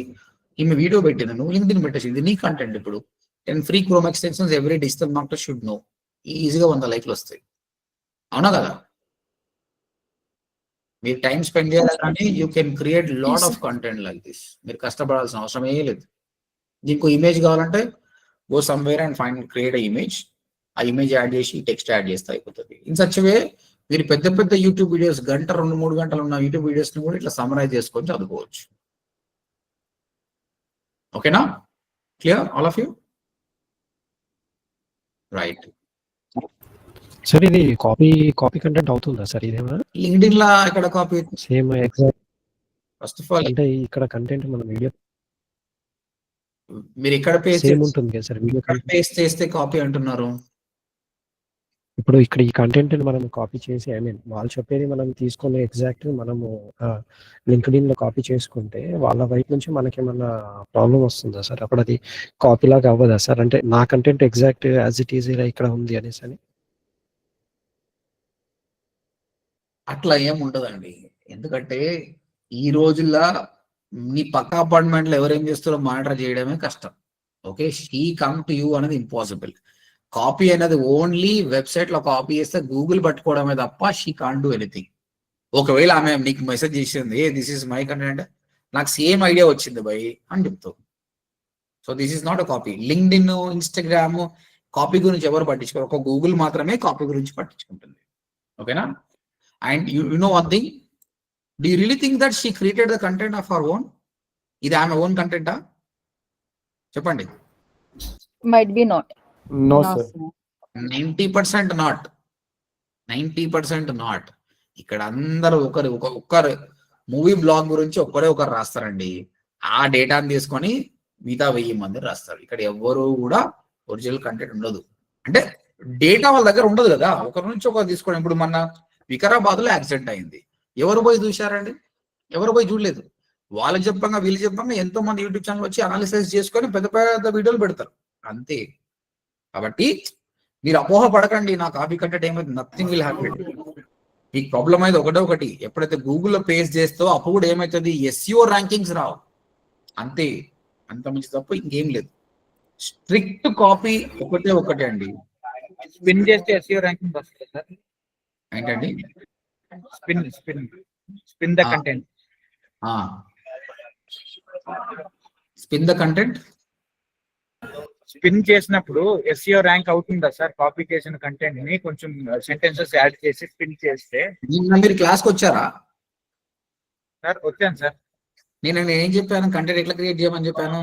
ఈమె వీడియో పెట్టింది, నువ్వు లింక్డ్ఇన్ పెట్టేసి. ఇది నీ కంటెంట్. ఇప్పుడు 10 free Chrome extensions every digital marketer should know. ఈజీగా 100 లైక్లు వస్తాయి, అవునా కదా? మీరు టైం స్పెండ్ చేయాలి కానీ you can create lot of content like this. మీరు కష్టపడాల్సిన అవసరమే లేదు. దీనికి ఇమేజ్ కావాలంటే go somewhere and find create a image. ఆ ఇమేజ్ యాడ్ చేసి టెక్స్ట్ యాడ్ చేస్తే అయిపోతుంది. ఇన్ సచ్ వే మీరు పెద్ద పెద్ద యూట్యూబ్ వీడియోస్, 1 2 3 గంటలు ఉన్న యూట్యూబ్ వీడియోస్ ని కూడా ఇట్లా సమరైజ్ చేసుకొని చదువుకోవచ్చు. ఓకేనా? Clear all of you? Right. Sir ఇది కాపీ కంటెంట్ అవుతుందా సార్? ఇదేమన్నా లింక్డ్ఇన్ లా ఇక్కడ copy same exact? First of all అంటే ఇక్కడ కంటెంట్ మన వీడియో మీరు ఇక్కడ సేమ్ ఉంటుంది కదా సార్? వీడియో పేస్ట్ చేస్తే కాపీ అంటున్నారు. ఇప్పుడు ఇక్కడ ఈ కంటెంట్ మనం కాపీ చేసి, ఐ మీన్ వాళ్ళు చెప్పేది మనం తీసుకొని ఎగ్జాక్ట్ మనము లింక్డ్ఇన్ లో కాపీ చేసుకుంటే వాళ్ళ వైపు నుంచి మనకేమన్నా ప్రాబ్లం వస్తుందా సార్? అప్పుడు అది కాపీ లాగా అవ్వదా సార్? అంటే నా content exact as it is ఇక్కడ ఉంది అనేసి అని. అట్లా ఏం ఉండదండి. ఎందుకంటే ఈ రోజుల్లో నీ పక్క అపార్ట్మెంట్ లో ఎవరేం చేస్తారో మానిటర్ చేయడమే కష్టం. Okay, she come to you అనేది ఇంపాసిబుల్. కాపీ అనేది ఓన్లీ వెబ్సైట్ లో కాపీ చేస్తే గూగుల్ పట్టుకోవడమే తప్ప షీ కాంట్ డూ ఎనీథింగ్. ఒకవేళ ఆమె నీకు మెసేజ్ చేసింది, ఏ దిస్ ఇస్ మై కంటెంట్, నాకు సేమ్ ఐడియా వచ్చింది బై అని చెప్తావు. So this is not a copy. LinkedIn, Instagram copy గురించి ఎవరు పట్టించుకోరు. ఒక గూగుల్ మాత్రమే కాపీ గురించి పట్టించుకుంటుంది. ఓకేనా? And you know one thing, do you really think that she created the content of our own? ఇది ఆమె ఓన్ కంటెంటా? చెప్పండి. Might be not. No, sir. 90% not. 90% not. ఇక్కడ అందరూ ఒక్కరు మూవీ బ్లాగ్ గురించి ఒకరు రాస్తారండి. ఆ డేటాను తీసుకొని మిగతా 1000 మంది రాస్తారు. ఇక్కడ ఎవ్వరు కూడా ఒరిజినల్ కంటెంట్ ఉండదు. అంటే డేటా వాళ్ళ దగ్గర ఉండదు కదా, ఒకరి నుంచి ఒకరు తీసుకోవడం. ఇప్పుడు మన వికారాబాద్ లో యాక్సిడెంట్ అయింది, ఎవరు పోయి చూశారండి? ఎవరు పోయి చూడలేదు. వాళ్ళు చెప్పంగా వీళ్ళు చెప్పంగా ఎంతో మంది యూట్యూబ్ ఛానల్ వచ్చి అనాలిసిస్ చేసుకొని పెద్ద పెద్ద వీడియోలు పెడతారు అంతే. కాబట్టి మీరు అపోహ పడకండి, నా కాపీ కంటెంట్ ఏమైంది, నథింగ్ విల్ హ్యాపెన్. మీకు ప్రాబ్లం అయితే ఒకటి, ఎప్పుడైతే గూగుల్లో పేస్ట్ చేస్తో అప్పుడు ఏమవుతుంది, SEO ర్యాంకింగ్స్ రావు అంతే. అంత మంచి తప్ప ఇంకేం లేదు. స్ట్రిక్ట్ కాపీ ఒకటే అండి. స్పిన్ చేస్తే SEO ర్యాంకింగ్ వస్తుంది సార్. ఏంటండి? Spin the content. Spin the content spin చేసినప్పుడు SEO ర్యాంక్ అవుతుందా సార్? కాపీ చేసిన కంటెంట్ ని కొంచెం సెంటెన్సెస్ యాడ్ చేసి స్పిన్ చేస్తే. మీరు క్లాస్కి వచ్చారా సార్? వచ్చాను సార్. నేను ఏం చెప్పాను, కంటెంట్ ఎట్లా క్రియేట్ చేయమని చెప్పాను?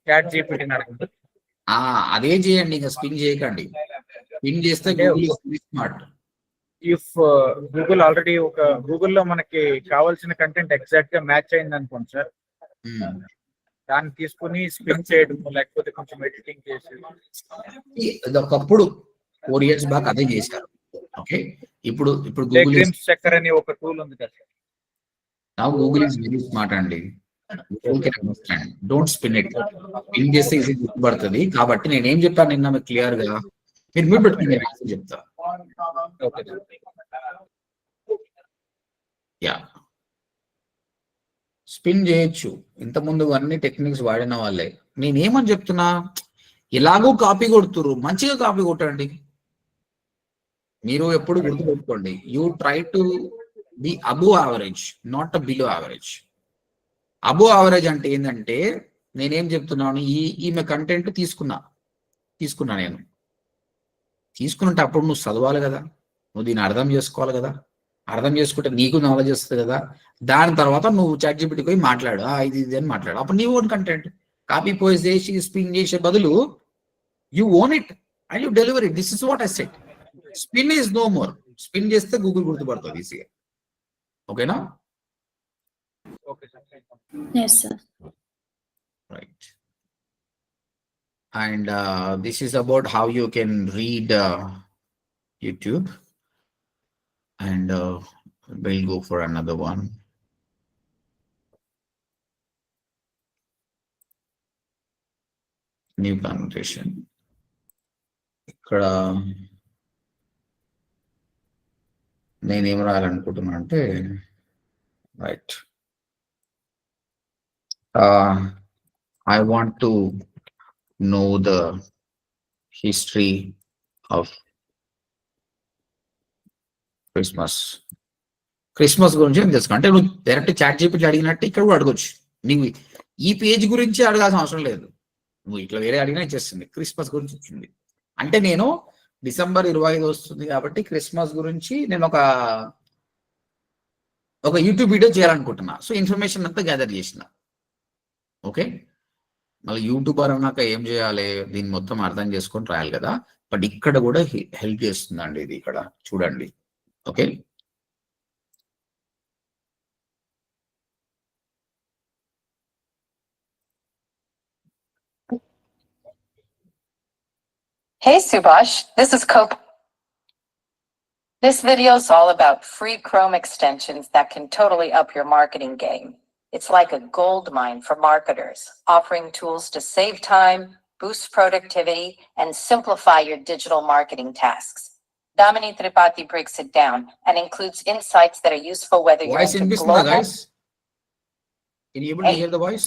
చాట్ GPT అదే చేయండి, ఇంకా స్పిన్ చేయకండి. స్పిన్ చేస్తే స్మార్ట్. ఇఫ్ గూగుల్ ఆల్రెడీ గూగుల్లో మనకి కావాల్సిన కంటెంట్ ఎగ్జాక్ట్ గా మ్యాచ్ అయింది అనుకోండి సార్, దాన్ని తీసుకుని స్పిన్ చేయడం లేకపోతే కొంచెం ఎడిటింగ్ చేసి. ఒకప్పుడు 4 years బ్యాక్ అదే చేశారు. ఓకే, ఇప్పుడు గూగుల్ చెక్కర్ అని ఒక టూల్ ఉంది కదా. Now Google is very smart అండి. Google can understand. Don't spin it. Spin చేస్తే ఇది గుర్తుపడుతుంది. కాబట్టి నేను ఏం చెప్పాను నిన్న మీకు క్లియర్ గా, మీరు మ్యూట్ పెట్టుకుని చెప్తా. యా, స్పిన్ చేయొచ్చు. ఇంతకుముందు అన్ని టెక్నిక్స్ వాడిన వాళ్ళే. నేనేమని చెప్తున్నా, ఎలాగో కాపీ కొడుతురు, మంచిగా కాపీ కొట్టండి. మీరు ఎప్పుడు గుర్తుపెట్టుకోండి, you try to be above average, not below average. Above average అంటే ఏంటంటే, నేనేం చెప్తున్నాను, ఈమె కంటెంట్ తీసుకున్నా నేను తీసుకున్నట్టు అప్పుడు నువ్వు చదవాలి కదా, నువ్వు దీన్ని అర్థం చేసుకోవాలి కదా. అర్థం చేసుకుంటే నీకు నాలెడ్జ్ వస్తుంది కదా. దాని తర్వాత నువ్వు ChatGPT పోయి మాట్లాడు, ఇది అని మాట్లాడు. అప్పుడు నీ ఓన్ కంటెంట్ కాపీ పోస్ట్ చేసి స్పిన్ చేసే బదులు you own it and you deliver it. This is what I said. Spin is no more. Spin చేస్తే గూగుల్ గుర్తుపడుతుంది ఈజీగా. ఓకేనా? Okay sir. Yes, sir. Right. And this is about how you can read YouTube. And we'll go for another one. New conversation. ఇక్కడ నేనేం రాయాలనుకుంటున్నా అంటే, right, I want to know the history of Christmas గురించి నేను తెలుసుకో. అంటే నువ్వు direct ChatGPT అడిగినట్టు ఇక్కడ కూడా అడగొచ్చు. నీకు ఈ పేజ్ గురించి అడగాల్సిన అవసరం లేదు. నువ్వు ఇట్లా వేరే అడిగినా ఇచ్చేస్తుంది. క్రిస్మస్ గురించి వచ్చింది అంటే, నేను December 25 వస్తుంది కాబట్టి క్రిస్మస్ గురించి నేను ఒక యూట్యూబ్ వీడియో చేయాలనుకుంటున్నా. సో ఇన్ఫర్మేషన్ అంతా గ్యాదర్ చేసిన. ఓకే, మళ్ళీ యూట్యూబర్ అన్నాక ఏం చేయాలి, దీన్ని మొత్తం అర్థం చేసుకొని రాయాలి కదా. బట్ ఇక్కడ కూడా హెల్ప్ చేస్తుందండి ఇది. ఇక్కడ చూడండి. Okay, Hey Subhash, this is Cope. This video is all about free Chrome extensions that can totally up your marketing game. It's like a gold mine for marketers, offering tools to save time, boost productivity, and simplify your digital marketing tasks. Damini Tripathi breaks it down and includes insights that are useful whether you're voice into in global... guys. Can you able to hear the voice?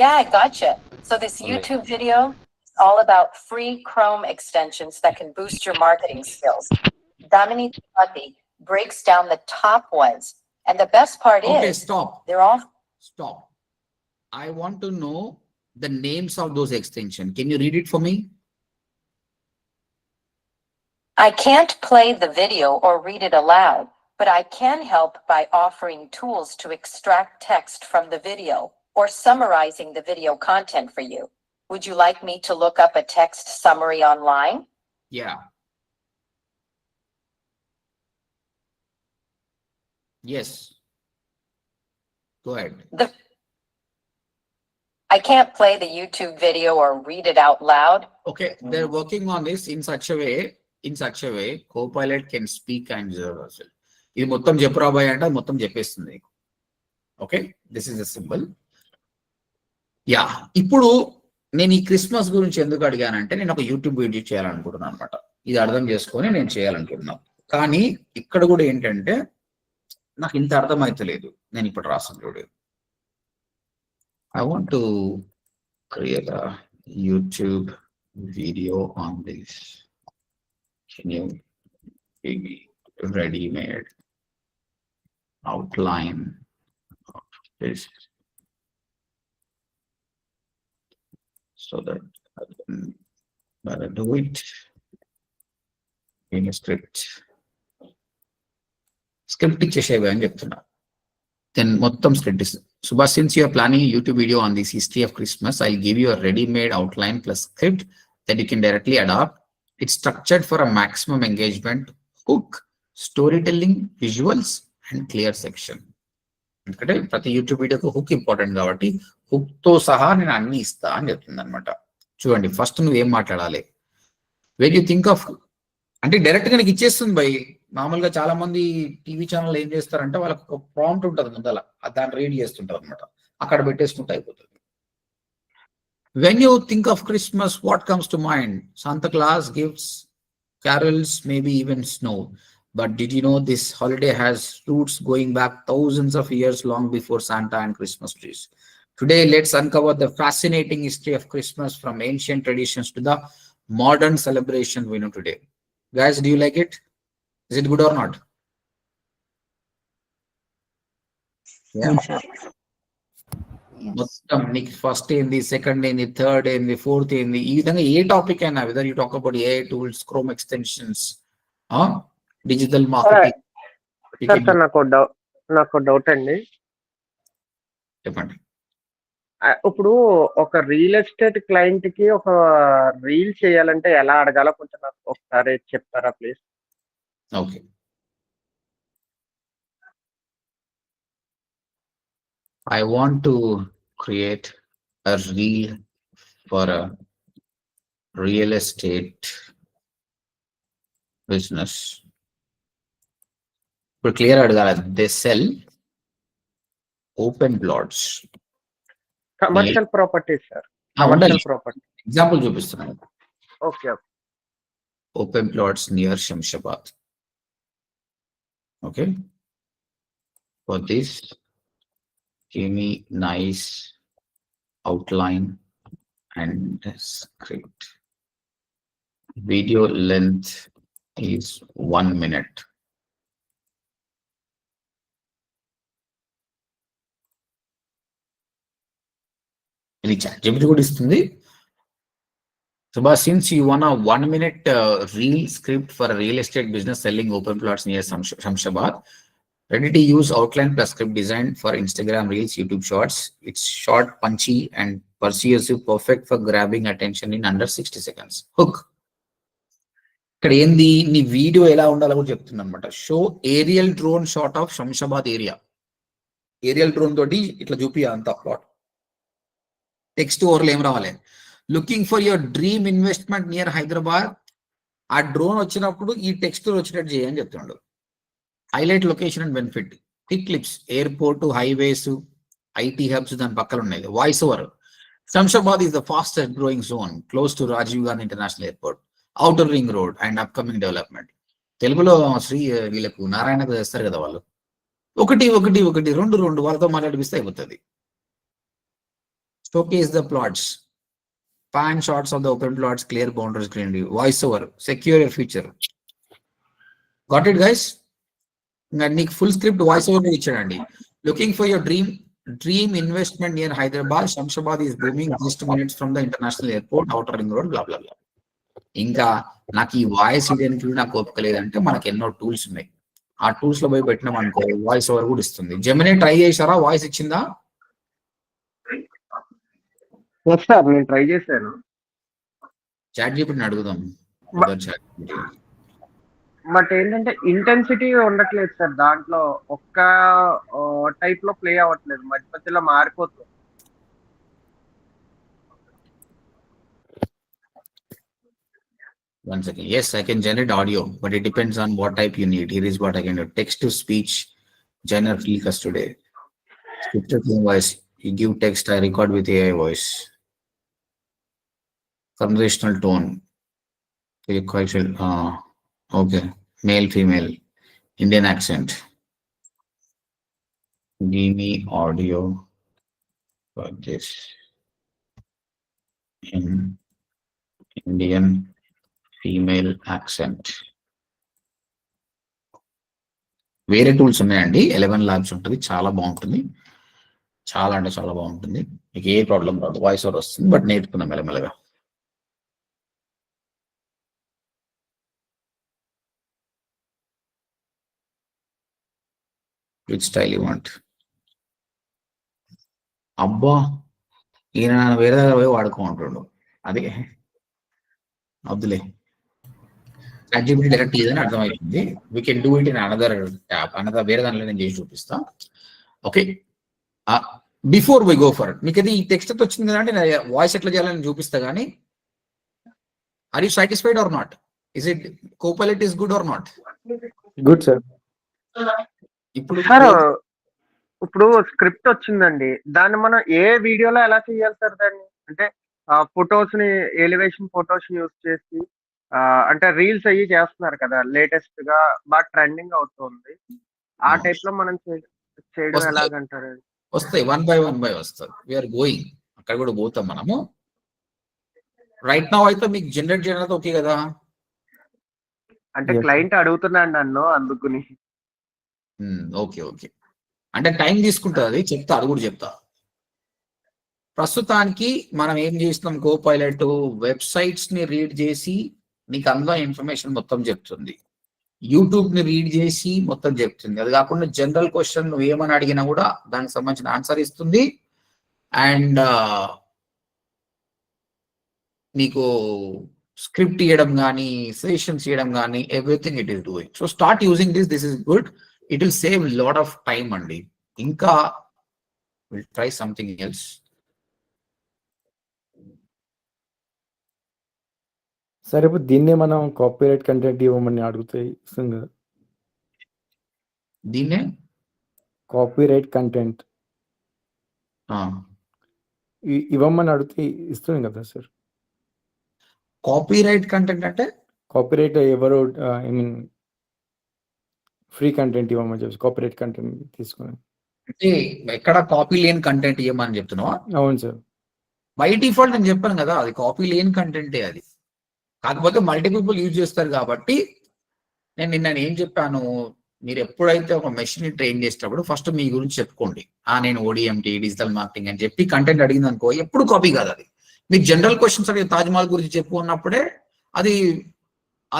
Yeah, I gotcha. So this YouTube video is all about free Chrome extensions that can boost your marketing skills. Damini Tripathi breaks down the top ones. And the best part is, they're all... Stop. I want to know the names of those extensions. Can you read it for me? I can't play the video or read it aloud, but I can help by offering tools to extract text from the video. or summarizing the video content for you. Would you like me to look up a text summary online? Yeah. Yes. Go ahead. I can't play the YouTube video or read it out loud. Okay, they're working on this in such a way, Copilot can speak and observe as well. ఇది మొత్తం చెప్పరాబాయ్ అంటే మొత్తం చెప్పేస్తుంది. Okay, this is the symbol. Yeah, ఇప్పుడు నేను ఈ Christmas గురించి ఎందుకు అడిగానంటే నేను ఒక యూట్యూబ్ వీడియో చేయాలనుకుంటున్నాను అనమాట. ఇది అర్థం చేసుకొని నేను చేయాలనుకుంటున్నాను. కానీ ఇక్కడ కూడా ఏంటంటే నాకు ఇంత అర్థమైతలేదు. నేను ఇప్పుడు రాసిన video, I want to create a YouTube video on this. Can you give me ready-made outline of this so that I can better do it in a script. Script ఇచ్చేసేవి అని చెప్తున్నా. Then మొత్తం script is Subhash, since you are planning a YouTube video on this history of Christmas, I'll give you a ready-made outline plus script that you can directly adopt. It's structured for a maximum engagement, hook, storytelling, visuals, and clear section. ఎందుకంటే ప్రతి YouTube వీడియోకి hook important కాబట్టి hook తో సహా నేను అన్ని ఇస్తా అని చెప్తుంది అనమాట. చూడండి, ఫస్ట్ నువ్వు ఏం మాట్లాడాలి. వెన్ యూ థింక్ ఆఫ్ అంటే డైరెక్ట్ గా నీకు ఇచ్చేస్తుంది బై. మామూలుగా చాలా మంది టీవీ ఛానల్ ఏం చేస్తారంటే వాళ్ళకి ఒక ప్రాంప్ట్ ఉంటుంది ముందల, దాన్ని రీడ్ చేస్తుంటారు అనమాట. అక్కడ పెట్టేసుకుంటే అయిపోతుంది. When you think of Christmas, what comes to mind? Santa Claus, gifts, carols, maybe even snow. But did you know this holiday has roots going back thousands of years long before Santa and Christmas trees? Today, let's uncover the fascinating history of Christmas from ancient traditions to the modern celebration we know today. Guys, do you like it? Is it good or not? Yeah. మొత్తం నీకు first ఏంది, second ఏంది, third ఏంది, fourth ఏంది, ఈ విధంగా ఏ topic అయినా, whether you talk about AI tools, chrome extensions, digital marketing. Sir నాకు డౌట్ అండి. చెప్పండి. ఇప్పుడు ఒక రియల్ ఎస్టేట్ క్లయింట్ కి ఒక రీల్ చేయాలంటే ఎలా అడగాలో కొంచెం నాకు ఒకసారి చెప్తారా please? Okay, I want to create a reel for a real estate business. ఇప్పుడు క్లియర్ అడగాలి. They sell open plots. Commercial property sir. Commercial property example చూపిస్తున్నాను. Okay. Open plots near Shamshabad. Okay. For this, give me nice outline and script. Video length is 1 minute. ఇది ChatGPT కూడా ఇస్తుంది. Subhash, since you want a 1 minute reel script for a real estate business selling open plots near Shamshabad, ready to use outline plus script designed for Instagram Reels, YouTube Shorts. It's short, punchy, and persuasive, perfect for grabbing attention in under 60 seconds. Hook. ఇక్కడ ఏంది, నీ video ఎలా ఉండాలో కూడా చెప్తున్నా అనమాట. Show aerial drone shot of Shamshabad area. Aerial drone తోటి ఇట్లా చూపి అంత ప్లాట్. టెక్స్ట్ ఓవర్లో ఏం రావాలి? Looking for your dream investment near Hyderabad. ఆ డ్రోన్ వచ్చినప్పుడు ఈ టెక్స్ట్ వచ్చేటట్టు చేయని చెప్తున్నాడు. Highlight location and benefit. Quick clips, airport, highways, IT hubs దాని పక్కన ఉన్నాయి. Voice over. Shamshabad is the fastest growing zone close to Rajiv Gandhi international airport, outer ring road and upcoming development. తెలుగులో వీళ్ళకు నారాయణకు చేస్తారు కదా వాళ్ళు. ఒకటి రెండు వాళ్ళతో మాట్లాడిపిస్తే అయిపోతుంది. Showcase the plots. Pan shots of the open plots, clear boundaries, greenery. Voice over. Secure your future. Got it, guys? Nick full script voice over ichadandi. Looking for your dream investment near Hyderabad. Shamshabad is booming just minutes from the international airport, outer ring road, blah blah blah. ఇంకా నాకు ఈ voice ఇదేంటి నాకు ఒప్పుకోలేదంటే మనకి ఎన్నో tools ఉన్నాయి. ఆ tools లో పోయి పెట్టినాం అనుకో వాయిస్ ఓవర్ కూడా ఇస్తుంది. జెమినీ ట్రై చేశారా? వాయిస్ ఇచ్చిందా? ఎస్ సార్, నేను ట్రై చేశాను. చాట్ జీపీటీని అడుగుదాం. చాట్ జీపీటీ బట్ ఏంటంటే ఇంటెన్సిటీ ఉండట్లేదు సార్, దాంట్లో ఒక్క టైప్ లో ప్లే అవ్వట్లేదు, మధ్య మధ్యలో మారిపోతుంది. One second. Yes, I can generate audio, but it depends on what type you need. Here is what I can do. Text to speech, generate free today. Scripted voice, you give text, I record with AI voice. Conversational tone. Okay. Male, female, Indian accent. Give me audio for this in Indian female accent. వేరే tools ఉన్నాయండి, 11 Labs ఉంటుంది, చాలా బాగుంటుంది, చాలా అంటే చాలా బాగుంటుంది. మీకు ఏ ప్రాబ్లం రాదు, వాయిస్ ఓవర్ వస్తుంది, బట్ నేర్చుకుందాం మెల్లమెల్లగా. Which style you want? అబ్బా, ఈయన వేరే దగ్గర పోయి వాడుకోమంటుండు, అదే అబ్దులే. ChatGPT డైరెక్ట్ ఇదని అర్థమైంది. We can do it in another tab, another వేరే దాంట్లో నేను చేసి చూపిస్తా. Okay, before we go for, మీకు అది ఈ టెక్స్ట్ వచ్చింది కదా అంటే వాయిస్ ఎట్లా చేయాలని చూపిస్తా. కానీ are you satisfied or not? Is it Copilot is good or not? Good sir. ఇప్పుడు సార్ ఇప్పుడు స్క్రిప్ట్ వచ్చిందండి, దాన్ని మనం ఏ వీడియోలో ఎలా చేయాలి సార్? దాన్ని అంటే ఫొటోస్ ని, ఎలివేషన్ ఫొటోస్ యూజ్ చేసి, అంటే రీల్స్ అయ్యి చేస్తున్నారు కదా లేటెస్ట్ గా, బాగా ట్రెండింగ్ అవుతుంది. ఆ టైప్ లో మనం చేయడం ఎలాగంటారు? వస్తాయి, వన్ బై వస్తుంది. వీఆర్ గోయింగ్, అక్కడ కూడా పోతాం మనము. రైట్ నౌ అయితే మీకు జనరేట్ చేయడం ఓకే కదా? అంటే క్లయింట్ అడుగుతున్నాడు నన్ను, అందుకుని. ఓకే ఓకే, అంటే టైం తీసుకుంటుంది, అది చెప్తా, అది కూడా చెప్తా. ప్రస్తుతానికి మనం ఏం చేస్తున్నాం, కోపైలట్ వెబ్సైట్స్ ని రీడ్ చేసి నీకు అందులో ఇన్ఫర్మేషన్ మొత్తం చెప్తుంది, యూట్యూబ్ ని రీడ్ చేసి మొత్తం చెప్తుంది. అది కాకుండా జనరల్ క్వశ్చన్ నువ్వు ఏమని అడిగినా కూడా దానికి సంబంధించిన ఆన్సర్ ఇస్తుంది. అండ్ నీకు స్క్రిప్ట్ ఇవ్వడం కానీ, సెషన్స్ ఇవ్వడం కానీ, everything it is doing. So start using this is good, it will save lot of time అండి. ఇంకా విల్ ట్రై సంథింగ్ ఎల్స్. సరే, ఇప్పుడు దీన్నే మనం కాపీరైట్ కంటెంట్ ఇవ్వమని అడుగుతాయి కదా? దీన్నే కాపీరైట్ కంటెంట్ ఇవ్వమని అడిగితే ఇస్తుంది కదా సార్? కాపీరైట్ కంటెంట్ అంటే కాపీరైట్ ఎవరు, ఐ మీన్ ఫ్రీ కంటెంట్ ఇవ్వమని చెప్పి కాపీరైట్ కంటెంట్ తీసుకుని. అంటే ఎక్కడ కాపీ లేని కంటెంట్ ఇవ్వమని చెప్తున్నావా? అవును సార్. బై డిఫాల్ట్ నేను చెప్పాను కదా, అది కాపీ లేని కంటెంటే అది. కాకపోతే మల్టీ పీపుల్ యూజ్ చేస్తారు కాబట్టి నేను నిన్న ఏం చెప్పాను, మీరు ఎప్పుడైతే ఒక మెషిన్ ని ట్రైన్ చేసేటప్పుడు ఫస్ట్ మీ గురించి చెప్పుకోండి. నేను ODMT, డిజిటల్ మార్కెటింగ్ అని చెప్పి కంటెంట్ అడిగింది అనుకో, ఎప్పుడు కాపీ కాదు అది. మీకు జనరల్ క్వశ్చన్స్ అడిగి తాజ్మహల్ గురించి చెప్పుకున్నప్పుడే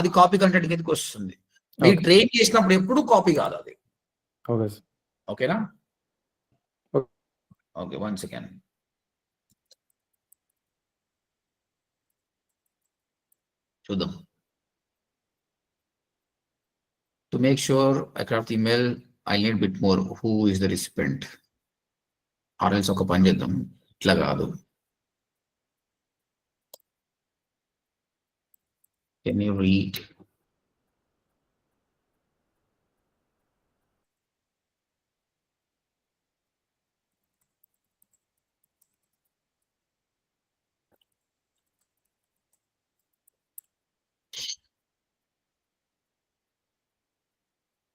అది కాపీ కంటెంట్ కిందకి వస్తుంది. మీరు ట్రైన్ చేసినప్పుడు ఎప్పుడు కాపీ కాదు అది. ఓకేనా? Okay, 1 second. చూద్దాం. To make sure I craft the email, I'll need a bit more. Who is the recipient? Or else ఒక పని చేద్దాం, ఇట్లా కాదు. Can you read?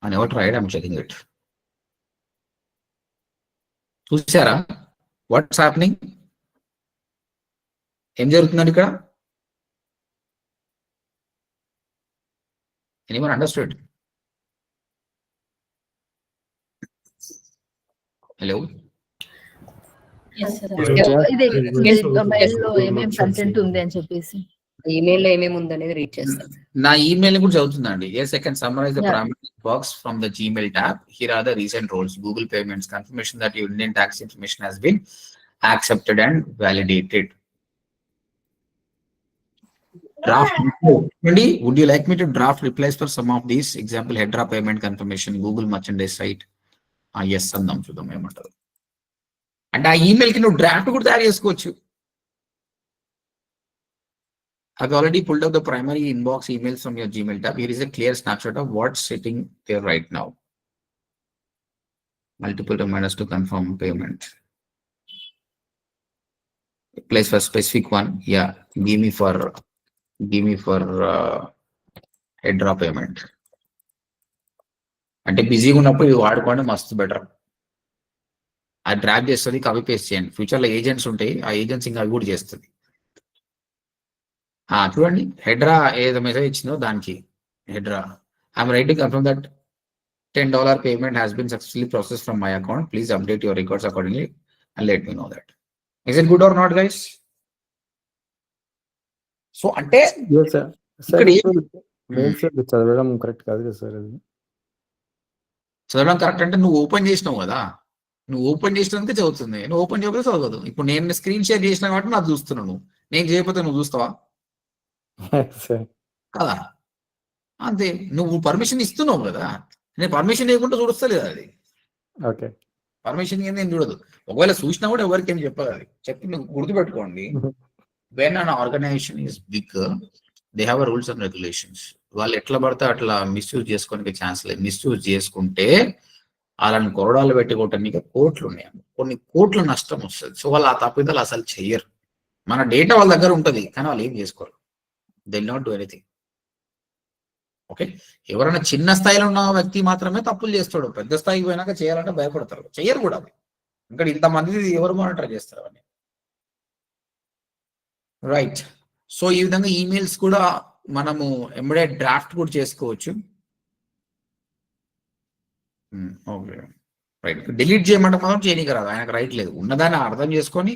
I never tried, I'm checking it. చూసారా వాట్స్ హ్యాపెనింగ్? ఏం జరుగుతుందండి ఇక్కడ? Anyone understood? హలో, ఏమేమి కంటెంట్ ఉంది అని చెప్పేసి ఈమెయిల్ లో ఏమేమి ఉందనేది రీడ్ చేస్తాను. నా ఈమెయిల్ కూడా చదువుతుందండి. Yes, I can summarize the parameters box from the Gmail tab. Here are the recent roles: Google payments, confirmation that your Indian tax information has been accepted and validated. Draft. Would you like me to draft replies for some of these? Example, Hedra payment confirmation, Google merchandise site. Yes, అందం చూద్దాం ఏమంటారు. అంటే ఆ email కి నువ్వు draft కూడా తయారు చేసుకోవచ్చు. I've already pulled up the primary inbox emails from your Gmail tab. Here is a clear snapshot of what's sitting there right now. Multiple reminders to confirm payment. Place for specific one. Yeah, give me for Hedra payment. అంటే బిజీగా ఉన్నప్పుడు ఇది వాడుకోండి, మస్తు better. అది drop చేస్తుంది, copy paste చేయండి. ఫ్యూచర్లో ఏజెంట్స్ ఉంటాయి, ఆ ఏజెంట్స్ ఇంకా అవి కూడా చేస్తుంది. చూడండి, హెడ్రా ఏదో మెసేజ్ ఇచ్చిందో దానికి హెడ్రా, I'm writing confirm that $10 payment has been successfully processed from my account. Please update your records accordingly and let me know that. Is it good or not, guys? So అంటే చదవడం కరెక్ట్ కాదు కదా sir? అది చదవడం correct అంటే నువ్వు open చేసినావు కదా, నువ్వు ఓపెన్ చేసినందుకే చదువుతుంది, నువ్వు ఓపెన్ చేయకపోతే చదవదు. ఇప్పుడు నేను స్క్రీన్ షేర్ చేసిన కాబట్టి నాకు చూస్తున్నాను, నేను చేయకపోతే నువ్వు చూస్తావా? కదా, అంతే. నువ్వు పర్మిషన్ ఇస్తున్నావు కదా, నేను పర్మిషన్ లేకుండా చూడస్తలేదు అది. ఓకే, పర్మిషన్ కింద నేను చూడదు. ఒకవేళ చూసినా కూడా ఎవరికి ఏం చెప్పాలి, అది చెప్పి నువ్వు గుర్తుపెట్టుకోండి. When an organisation is big, they have rules and regulations. వాళ్ళు ఎట్లా పడితే అట్లా మిస్యూజ్ చేసుకోవడానికి ఛాన్స్ లేదు. మిస్యూజ్ చేసుకుంటే వాళ్ళని కొరడాలు పెట్టుకోవటానికి కోట్లు ఉన్నాయి, కొన్ని కోట్ల నష్టం వస్తుంది. సో వాళ్ళు ఆ తప్పిదాలు అసలు చెయ్యరు. మన డేటా వాళ్ళ దగ్గర ఉంటుంది, కానీ వాళ్ళు ఏం చేసుకోరు. They will not do anything. Okay, ఎవరైనా చిన్న స్థాయిలో ఉన్న వ్యక్తి మాత్రమే తప్పులు చేస్తాడు, పెద్ద స్థాయికి పోయినాక చేయాలంటే భయపడతారు, చెయ్యరు కూడా. అది ఇక్కడ ఇంతమంది ఎవరు మానిటర్ చేస్తారు అని. రైట్, సో ఈ విధంగా ఈమెయిల్స్ కూడా మనము ఎంబడే డ్రాఫ్ట్ కూడా చేసుకోవచ్చు. Okay, right. డిలీట్ చేయమంటే మాత్రం చేయనీకి రాదు, ఆయనకు రైట్ లేదు. ఉన్నదాన్ని అర్థం చేసుకొని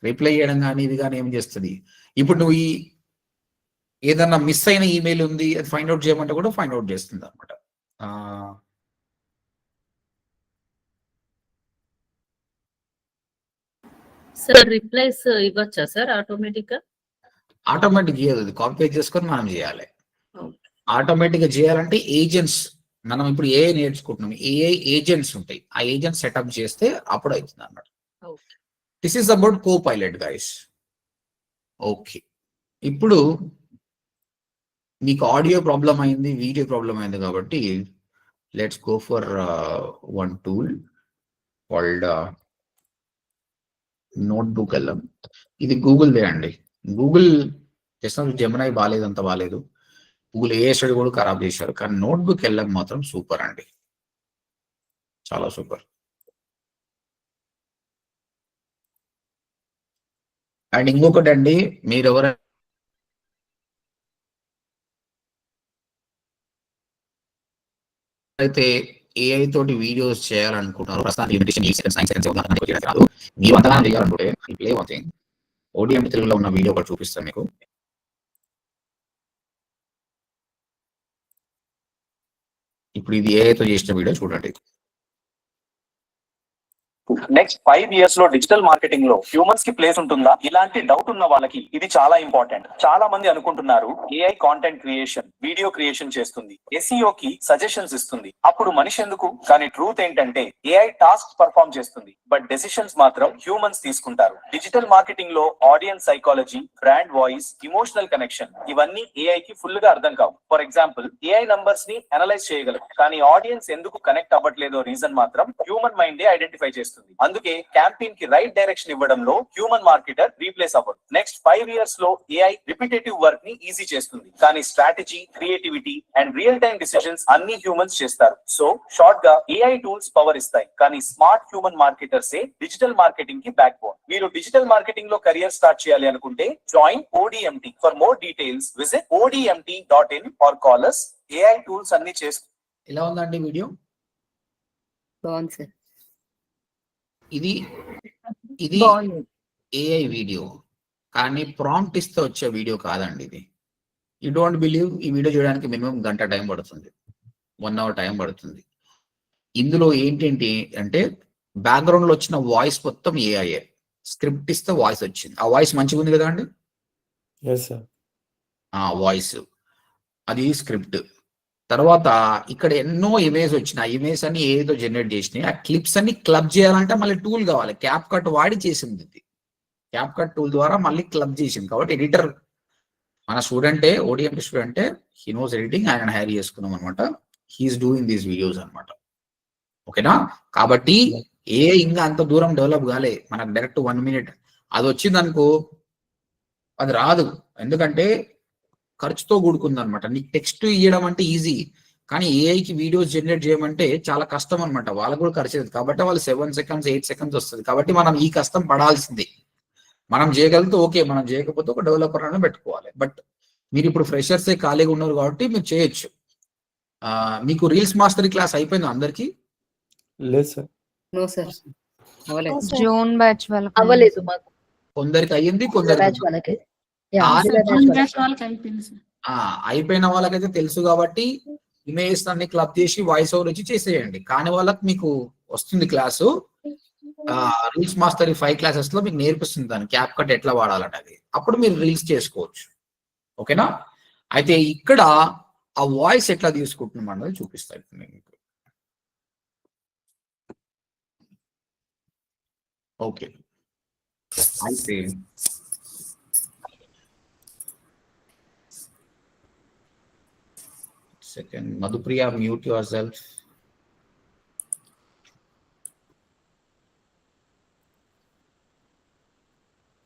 రిప్లై చేయడం కానీ ఇది కానీ ఏం చేస్తుంది. ఇప్పుడు నువ్వు ఈ ఏదన్నా మిస్ అయిన ఈమెయిల్ ఉంది, అది ఫైండ్ అవుట్ చేయమంటే కూడా ఫైండ్ అవుట్ చేస్తుంది అనమాట. సార్ రిప్లైస్ ఇవ్వచ్చా సార్ ఆటోమేటిక్ గా? ఆటోమేటిక్ చేయదు, అది కాపీ పేస్ట్ చేసుకొని మనం చేయాలి. ఆటోమేటిక్ గా చేయాలంటే ఏజెంట్స్, మనం ఇప్పుడు ఏఐ నేర్చుకుంటున్నాం, ఏఐ ఏజెంట్స్ ఉంటాయి, ఆ ఏజెంట్స్ సెటప్ చేస్తే అప్పుడు అవుతుంది అన్నమాట. This is about co pilot guys. Okay, ఇప్పుడు మీకు ఆడియో ప్రాబ్లం అయింది, వీడియో ప్రాబ్లం అయింది కాబట్టి let's go for one tool called notebook. వెళ్ళాం, ఇది గూగుల్దే అండి. గూగుల్ చేసిన జెమినై బాగాలేదు, అంత బాగాలేదు. గూగుల్ ఏ స్టడీ కూడా ఖరాబ్ చేశారు, కానీ నోట్బుక్ వెళ్ళాం మాత్రం సూపర్ అండి, చాలా సూపర్. అండ్ ఇంకొకటి అండి, మీరు ఎవరైనా అయితే ఏఐ తోటి వీడియోస్ చేయాలనుకుంటున్నారు, మీరు అంతగా చేయాలనుకుంటే ప్లే వన్ థింగ్, ఓడిఎం తెలుగులో ఉన్న వీడియో ఒకటి చూపిస్తాను మీకు. ఇప్పుడు ఇది ఏఐతో చేసిన వీడియో చూడండి. నెక్స్ట్ 5 years లో డిజిటల్ మార్కెటింగ్ లో హ్యూమన్స్ కి ప్లేస్ ఉంటుందా? ఇలాంటి డౌట్ ఉన్న వాళ్ళకి ఇది చాలా ఇంపార్టెంట్. చాలా మంది అనుకుంటున్నారు AI content creation, video creation చేస్తుంది, ఎస్ఈఓ కి సజెషన్స్ ఇస్తుంది, అప్పుడు మనిషి ఎందుకు? కానీ ట్రూత్ ఏంటంటే ఏఐ టాస్క్ పర్ఫార్మ్ చేస్తుంది, బట్ డెసిషన్స్ మాత్రం హ్యూమన్స్ తీసుకుంటారు. డిజిటల్ మార్కెటింగ్ లో audience psychology, brand voice, emotional connection, ఇవన్నీ ఏఐ కి ఫుల్ గా అర్థం కావు. ఫర్ ఎగ్జాంపుల్, ఏఐ నంబర్స్ ని అనలైజ్ చేయగలరు, కానీ ఆడియన్స్ ఎందుకు కనెక్ట్ అవ్వట్లేదో రీజన్ మాత్రం హ్యూమన్ మైండ్ ఐడెంటిఫై చేస్తుంది. అందుకే క్యాంపెయిన్ కి రైట్ డైరెక్షన్ ఇవ్వడంలో హ్యూమన్ మార్కెటర్ రీప్లేస్ అవ్వదు. నెక్స్ట్ 5 years లో ఏఐ రిపిటేటివ్ వర్క్ ని ఈజీ చేస్తుంది, కానీ strategy, creativity and real time decisions అన్ని హ్యూమన్స్ చేస్తారు. సో షార్ట్ గా ఏఐ టూల్స్ పవర్ ఇస్తాయి, కానీ smart human marketers digital marketing కి బ్యాక్ బోన్. మీరు డిజిటల్ మార్కెటింగ్ లో కెరియర్ స్టార్ట్ చేయాలి అనుకుంటే join ODMT. For more details visit odmt.in or call us. AI tools అన్ని చేస్తుంది. ఎలా ఉందండి వీడియో? బాగుంది సార్. ఇది ఏఐ వీడియో, కానీ ప్రాంప్ట్ ఇస్తే వచ్చే వీడియో కాదండి ఇది. యూ డోంట్ బిలీవ్, ఈ వీడియో చేయడానికి మినిమం గంట టైం పడుతుంది, 1 hour టైం పడుతుంది. ఇందులో ఏంటంటే అంటే బ్యాక్గ్రౌండ్ లో వచ్చిన వాయిస్ మొత్తం ఏఐ, స్క్రిప్ట్ ఇస్తే వాయిస్ వచ్చింది. ఆ వాయిస్ మంచిగా ఉంది కదా అండి? Yes sir. ఆ వాయిస్ అది స్క్రిప్ట్. తర్వాత ఇక్కడ ఎన్నో ఇమేజ్ వచ్చినాయి. ఇమేజ్ అన్ని ఏదో జనరేట్ చేసినాయి. ఆ క్లిప్స్ అన్ని క్లబ్ చేయాలంటే మళ్ళీ టూల్ కావాలి. క్యాప్ కట్ వాడి చేసింది ఇది. క్యాప్ కట్ టూల్ ద్వారా మళ్ళీ క్లబ్ చేసింది. కాబట్టి ఎడిటర్ మన స్టూడెంటే, ఓడిఎంపీ స్టూడెంటే, హీ నోస్ ఎడిటింగ్. ఆయన హైర్ చేసుకున్నాం అనమాట. హీఈస్ డూయింగ్ దీస్ వీడియోస్ అనమాట. ఓకేనా? కాబట్టి ఇంకా అంత దూరం డెవలప్ కాలే. మనకు డైరెక్ట్ 1 minute అది వచ్చింది అనుకో, అది రాదు. ఎందుకంటే ఖర్చుతో కూడుకుంది అనమాట. నీకు టెక్స్ట్ ఇవ్వడం అంటే ఈజీ, కానీ ఏఐకి వీడియోస్ జనరేట్ చేయమంటే చాలా కష్టం అనమాట. వాళ్ళకు కూడా ఖర్చు అవుతుంది. కాబట్టి వాళ్ళు 7 seconds 8 seconds వస్తుంది. కాబట్టి మనం ఈ కష్టం పడాల్సిందే. మనం చేయగలిగితే ఓకే, మనం చేయకపోతే ఒక డెవలపర్ అని పెట్టుకోవాలి. బట్ మీరు ఇప్పుడు ఫ్రెషర్సే ఖాళీగా ఉన్నారు కాబట్టి మీరు చేయొచ్చు. మీకు రీల్స్ మాస్టరీ క్లాస్ అయిపోయింది అందరికి? లేదు సార్. నో సార్, అవ్వలేదు. జూన్ బ్యాచ్ వాళ్ళకి అవ్వలేదు మాకు. కొందరికి అయ్యింది, కొందరికి బ్యాచ్ వాళ్ళకి. అయిపోయిన వాళ్ళకైతే తెలుసు కాబట్టి ఇమేజ్ అన్ని క్లబ్ చేసి వాయిస్ ఓవర్ వచ్చి చేసేయండి. కానీ వాళ్ళకి మీకు వస్తుంది క్లాసు. రీల్స్ మాస్టరీ 5 classes లో మీకు నేర్పిస్తుంది దాన్ని క్యాప్ కట్ ఎట్లా వాడాలంటే. అప్పుడు మీరు రీల్స్ చేసుకోవచ్చు. ఓకేనా? అయితే ఇక్కడ ఆ వాయిస్ ఎట్లా తీసుకుంటున్నాం అన్నది చూపిస్తాను మీకు. ఓకే, అయితే second, Madhupriya mute your self.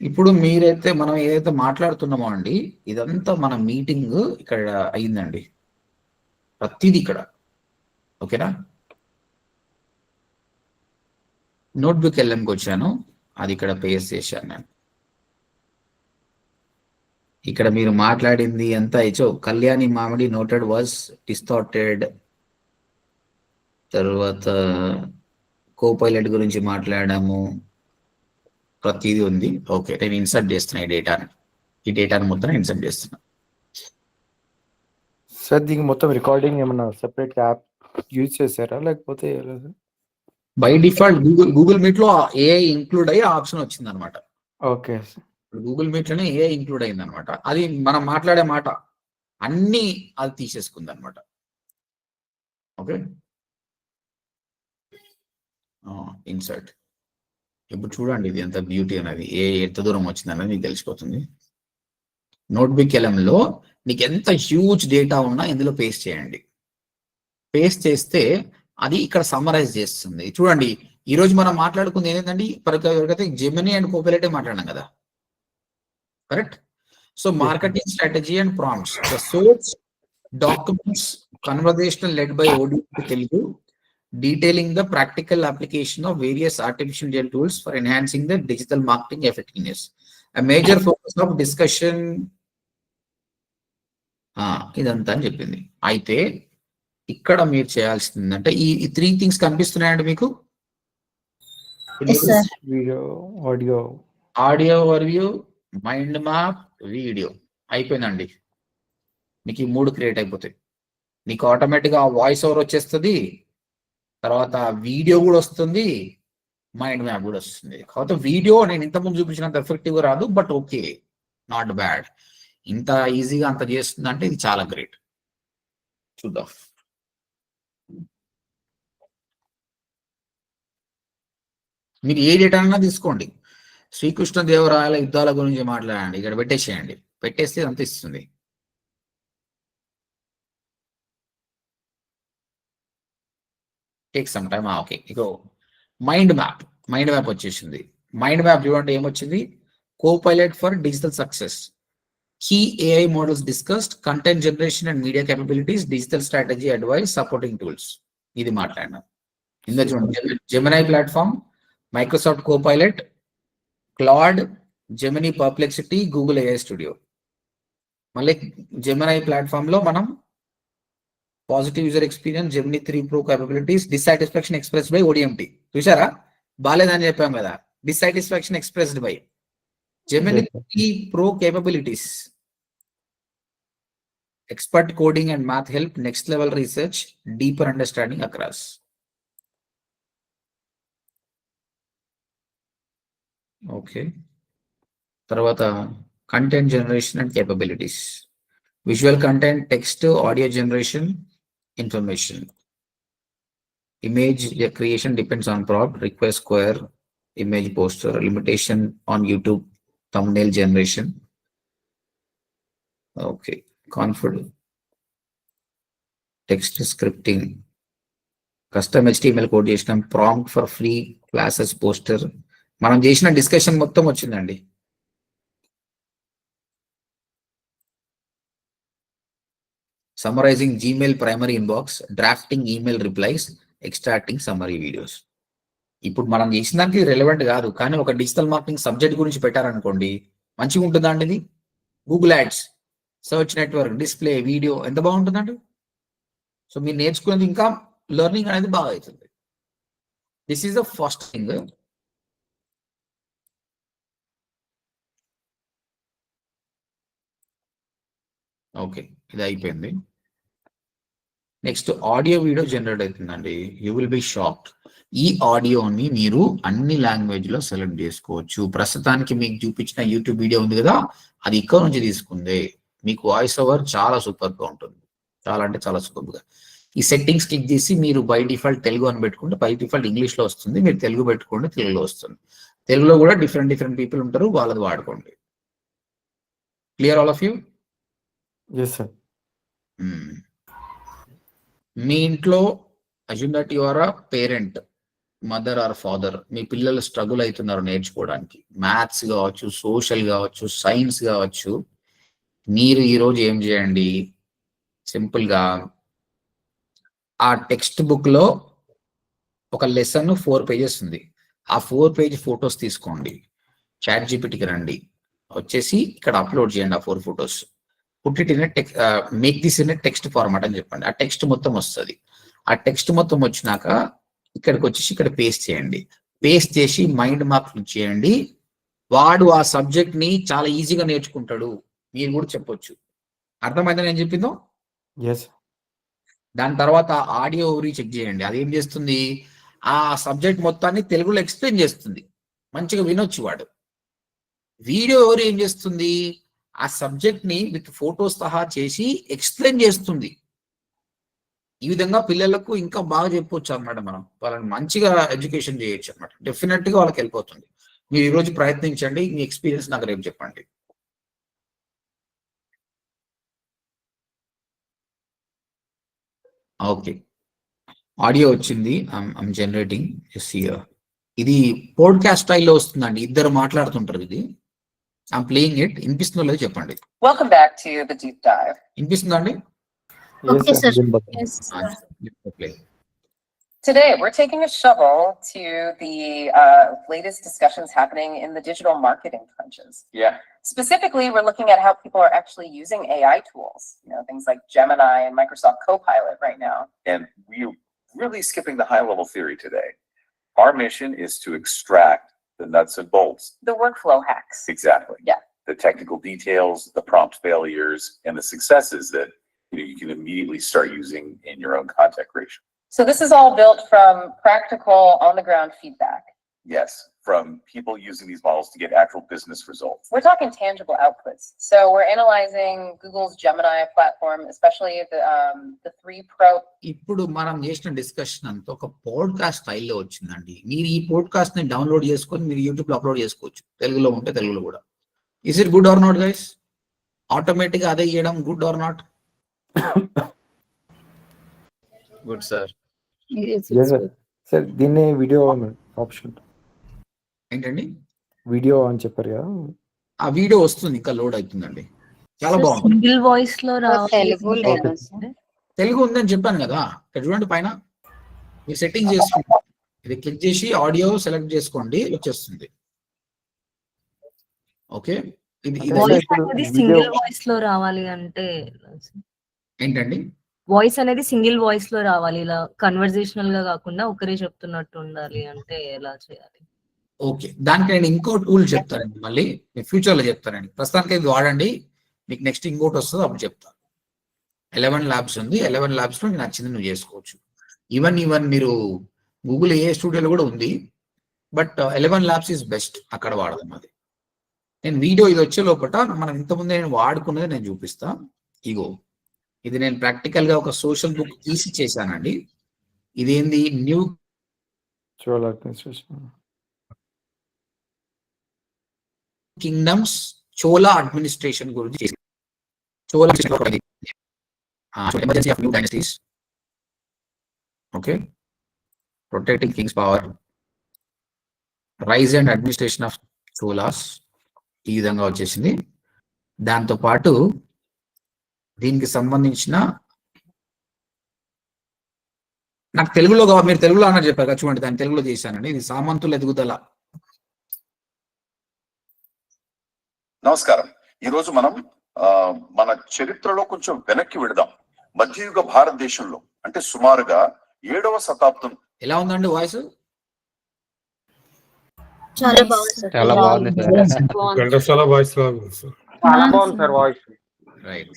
ఇప్పుడు మీరైతే మనం ఏదైతే మాట్లాడుతున్నామో అండి, ఇదంతా మన మీటింగ్ ఇక్కడ అయిందండి, ప్రతిదీ ఇక్కడ. ఓకేనా? నోట్బుక్ ఎల్ఎంకి వచ్చాను, అది ఇక్కడ పేస్ట్ చేశాను నేను. ఇక్కడ మీరు మాట్లాడింది ఎంత ఇచ్చో, కళ్యాణి మామిడి నోటెడ్ వాజ్ డిస్టార్టెడ్. తర్వాత కోపైలట్ గురించి మాట్లాడాము, ప్రతిదీ ఉంది. ఓకే, నేను ఇన్సర్ట్ చేస్తున్నా ఈ డేటాను మొత్తం ఇన్సర్ట్ చేస్తున్నా. సార్ దీనికి మొత్తం రికార్డింగ్ ఏమన్నా సెపరేట్ యాప్ యూజ్ చేశారా లేకపోతే బై డిఫాల్ట్ గూగుల్ మీట్ లో ఏఐ ఇంక్లూడ్ అయ్యి ఆప్షన్ వచ్చింది అనమాట. ఓకే, గూగుల్ మీట్ లోనే ఏఐ ఇంక్లూడ్ అయింది అనమాట. అది మనం మాట్లాడే మాట అన్ని అది తీసేసుకుంది అనమాట. Okay, insert. ఇప్పుడు చూడండి ఇది ఎంత బ్యూటీ అనేది, ఎంత దూరం వచ్చింది అనేది మీకు తెలిసిపోతుంది. నోట్బుక్ ఎల్ఎంలో నీకు ఎంత హ్యూజ్ డేటా ఉన్నా ఇందులో పేస్ట్ చేయండి. పేస్ట్ చేస్తే అది ఇక్కడ సమ్మరైజ్ చేస్తుంది. చూడండి, ఈ రోజు మనం మాట్లాడుకుంది ఏంటండి, ప్రతి జెమినీ అండ్ కోపైలట్ మాట్లాడినాం కదా, correct? So marketing strategy and prompts, the source documents conversational led by ODMP Telugu, detailing the practical application of various artificial intelligence tools for enhancing the digital marketing effectiveness. A major focus of discussion. ఇదంతా అని చెప్పింది. అయితే ఇక్కడ మీరు చేయాల్సిందంటే ఈ 3 things కనిపిస్తున్నాయండి మీకు. Audio overview, mind map, video అయిపోయిందండి. మీకు ఈ 3 క్రియేట్ అయిపోతాయి. నీకు ఆటోమేటిక్గా వాయిస్ ఓవర్ వచ్చేస్తుంది, తర్వాత వీడియో కూడా వస్తుంది, మైండ్ మ్యాప్ కూడా వస్తుంది. కాకపోతే వీడియో నేను ఇంతకుముందు చూపించినంత ఎఫెక్టివ్గా రాదు, బట్ ఓకే, నాట్ బ్యాడ్. ఇంత ఈజీగా అంత చేస్తుంది అంటే ఇది చాలా గ్రేట్. చూద్దాం. మీరు ఏ డేటా అన్నా తీసుకోండి, శ్రీకృష్ణదేవరాయల యుద్ధాల గురించి మాట్లాడండి, ఇక్కడ పెట్టేసేయండి. పెట్టేస్తే అంత ఇస్తుంది. Take some time. ఓకే, ఇగో మైండ్ మ్యాప్ వచ్చేసింది. మైండ్ మ్యాప్ చూడండి ఏమొచ్చింది, Copilot for digital success, key AI models discussed, content generation and media capabilities, digital strategy advice, supporting tools. ఇది మాట్లాడినా. ఇందులో చూడండి, Gemini platform, Microsoft Copilot, Claude, Gemini Perplexity, Google AI studio. మళ్ళీ Gemini platform లో మనం positive user experience, Gemini 3 Pro capabilities, dissatisfaction expressed by ODMT. చూసారా, బాలేదని చెప్పాం కదా, dissatisfaction expressed by Gemini 3 Pro capabilities, expert coding and math help, next level research, deeper understanding across. Okay. తర్వాత content generation and capabilities. Visual content, text, audio generation, information. Image creation depends on prompt, request square, image poster, limitation on YouTube, thumbnail generation. Okay. Confident. Text scripting. Custom HTML code చేసిన prompt for free classes poster. మనం చేసిన discussion మొత్తం వచ్చిందండి. Summarizing Gmail primary inbox, drafting email replies, extracting summary videos. ఇప్పుడు మనం చేసిన దానికి relevant కాదు, కానీ ఒక డిజిటల్ మార్కెటింగ్ సబ్జెక్ట్ గురించి పెట్టారనుకోండి, మంచిగా ఉంటుందండి. ఇది Google ads, search network, display, video ఎంత బాగుంటుందండి. సో మీరు నేర్చుకునేది ఇంకా లెర్నింగ్ అనేది బాగా అవుతుంది. This is the first thing. Okay, ఇది అయిపోయింది. నెక్స్ట్ ఆడియో వీడియో జనరేట్ అవుతుందండి. You will be shocked. ఈ ఆడియోని మీరు అన్ని లాంగ్వేజ్ లో సెలెక్ట్ చేసుకోవచ్చు. ప్రస్తుతానికి మీకు చూపించిన యూట్యూబ్ వీడియో ఉంది కదా, అది ఇక్కడ నుంచి తీసుకుంది. మీకు వాయిస్ ఓవర్ చాలా సూపర్ గా ఉంటుంది, చాలా అంటే చాలా సూపర్ గా. ఈ సెట్టింగ్స్ క్లిక్ చేసి మీరు బై డిఫాల్ట్ తెలుగు అని పెట్టుకుంటే బై డిఫాల్ట్ ఇంగ్లీష్ లో వస్తుంది. మీరు తెలుగు పెట్టుకోండి, తెలుగులో వస్తుంది. తెలుగులో కూడా డిఫరెంట్ పీపుల్ ఉంటారు, వాళ్ళది వాడుకోండి. Clear all of you? Yes, sir. మీ ఇంట్లో assume that you are a parent, mother or father. మీ పిల్లలు స్ట్రగుల్ అవుతున్నారు నేర్చుకోవడానికి. మ్యాథ్స్ కావచ్చు, సోషల్ కావచ్చు, సైన్స్ కావచ్చు. మీరు ఈరోజు ఏం చేయండి, సింపుల్ గా ఆ టెక్స్ట్ బుక్ లో ఒక లెసన్ 4 pages ఉంది. ఆ 4 page ఫొటోస్ తీసుకోండి, చాట్ జీపీటీకి రండి, వచ్చేసి ఇక్కడ అప్లోడ్ చేయండి ఆ 4 photos. Put it in make this in text format అని చెప్పండి. ఆ టెక్స్ట్ మొత్తం వస్తుంది. ఆ టెక్స్ట్ మొత్తం వచ్చినాక ఇక్కడికి వచ్చేసి ఇక్కడ పేస్ట్ చేయండి. పేస్ట్ చేసి మైండ్ మ్యాప్ చేయండి. వాడు ఆ సబ్జెక్ట్ ని చాలా ఈజీగా నేర్చుకుంటాడు. మీరు కూడా చెప్పొచ్చు. అర్థమైందని నేను చెప్పిందో? Yes. దాని తర్వాత ఆడియో ఓవరీ చెక్ చేయండి. అది ఏం చేస్తుంది, ఆ సబ్జెక్ట్ మొత్తాన్ని తెలుగులో ఎక్స్ప్లెయిన్ చేస్తుంది. మంచిగా వినొచ్చు వాడు. వీడియో ఓవరీ ఏం చేస్తుంది, ఆ సబ్జెక్ట్ ని విత్ ఫోటోస్ సహా చేసి ఎక్స్ప్లెయిన్ చేస్తుంది. ఈ విధంగా పిల్లలకు ఇంకా బాగా చెప్పొచ్చు అన్నమాట. మనం వాళ్ళని మంచిగా ఎడ్యుకేషన్ చేయొచ్చు అన్నమాట. డెఫినెట్ గా వాళ్ళకి వెళ్ళిపోతుంది. మీరు ఈరోజు ప్రయత్నించండి, మీ ఎక్స్పీరియన్స్ నాకు రేపు చెప్పండి. ఓకే, ఆడియో వచ్చింది. I'm generating. ఇది పోడ్కాస్ట్ స్టైల్లో వస్తుందండి, ఇద్దరు మాట్లాడుతుంటారు. ఇది ఐమ్ ప్లేయింగ్ ఇట్. వినిపిస్తుందో లేదో చెప్పండి. Welcome back to the deep dive. వినిపిస్తుందా అండి? Okay, sir. Yes. Play. Today, we're taking a shovel to the latest discussions happening in the digital marketing trenches. Yeah. Specifically, we're looking at how people are actually using AI tools, things like Gemini and Microsoft Copilot right now. And we're really skipping the high level theory today. Our mission is to extract the nuts and bolts. The workflow hacks. Exactly. Yeah. The technical details, the prompt failures, and the successes that you can immediately start using in your own content creation. So this is all built from practical on-the-ground feedback. Yes, from people using these models to get actual business results. We're talking tangible outputs. So we're analyzing Google's Gemini platform, especially the 3 Pro. ఇప్పుడు మనం చేసిన discussion అంతా ఒక podcast స్టైల్లో వచ్చిందండి. మీరు ఈ podcast ని డౌన్లోడ్ చేసుకొని మీరు యూట్యూబ్ లో అప్లోడ్ చేసుకోవచ్చు. తెలుగులో ఉంటే తెలుగులో కూడా. Is it good or not guys? Automatic గా అదే చేయడం good or not? Good sir. Yes, Yes, sir. Sir, దీన్ని వీడియో ఆప్షన్ ఏంటండి? వీడియో అని చెప్పారు కదా, ఆ వీడియో వస్తుంది, ఇంకా లోడ్ అవుతుందండి. చాలా బాగుంది. సింగిల్ వాయిస్ లో తెలుగు లేదు సార్. తెలుగు ఉందని చెప్పాను కదా. ఇక్కడ చూడండి పైన మీరు సెట్టింగ్ చేసుకోండి. ఇది క్లిక్ చేసి ఆడియో సెలెక్ట్ చేసుకోండి, వచ్చేస్తుంది. ఓకే, ఇది వాయిస్ అనేది సింగిల్ వాయిస్ లో రావాలి అంటే ఏంటండి? వాయిస్ అనేది సింగిల్ వాయిస్ లో రావాలి, ఇలా కన్వర్జేషనల్ గా కాకుండా ఒకరే చెప్తున్నట్టు ఉండాలి అంటే ఎలా చేయాలి? ఓకే, దానికి నేను ఇంకో టూల్ చెప్తానండి, మళ్ళీ ఫ్యూచర్ లో చెప్తానండి. ప్రస్తుతానికి ఇది వాడండి, మీకు నెక్స్ట్ ఇంకోటి వస్తుంది అప్పుడు చెప్తాను. 11 labs ఉంది. 11 labs లో నచ్చింది నువ్వు చేసుకోవచ్చు. ఈవెన్ మీరు గూగుల్ ఏ స్టూడియోలో కూడా ఉంది. బట్ 11 ల్యాబ్స్ ఈజ్ బెస్ట్, అక్కడ వాడదాం. అది నేను వీడియో ఇది వచ్చే లోపల మనం ఇంతకుముందు నేను వాడుకున్నది నేను చూపిస్తా. ఇగో ఇది నేను ప్రాక్టికల్ గా ఒక సోషల్ బుక్ తీసి చేశానండి. ఇదేంది new Chola administration. Kingdoms Chola administration గురించి Chola emergency of new dynasties, okay, protecting kings power, rise and administration of Cholas, ఈ విధంగా వచ్చేసింది. దాంతో పాటు దీనికి సంబంధించిన నాకు తెలుగులో మీరు తెలుగులో అన్నారు చెప్పారు కదా, చూడండి దాన్ని తెలుగులో చేశానండి. ఇది సామంతుల ఎదుగుదల. నమస్కారం. ఈరోజు మనం మన చరిత్రలో కొంచెం వెనక్కి వెళదాం. మధ్యయుగ భారతదేశంలో అంటే సుమారుగా 7వ శతాబ్దం. ఎలా ఉందండి వాయిస్? చాలా బాగుంది సార్. చాలా బాగుంది చాలా బాగుంది సార్ వాయిస్. రైట్.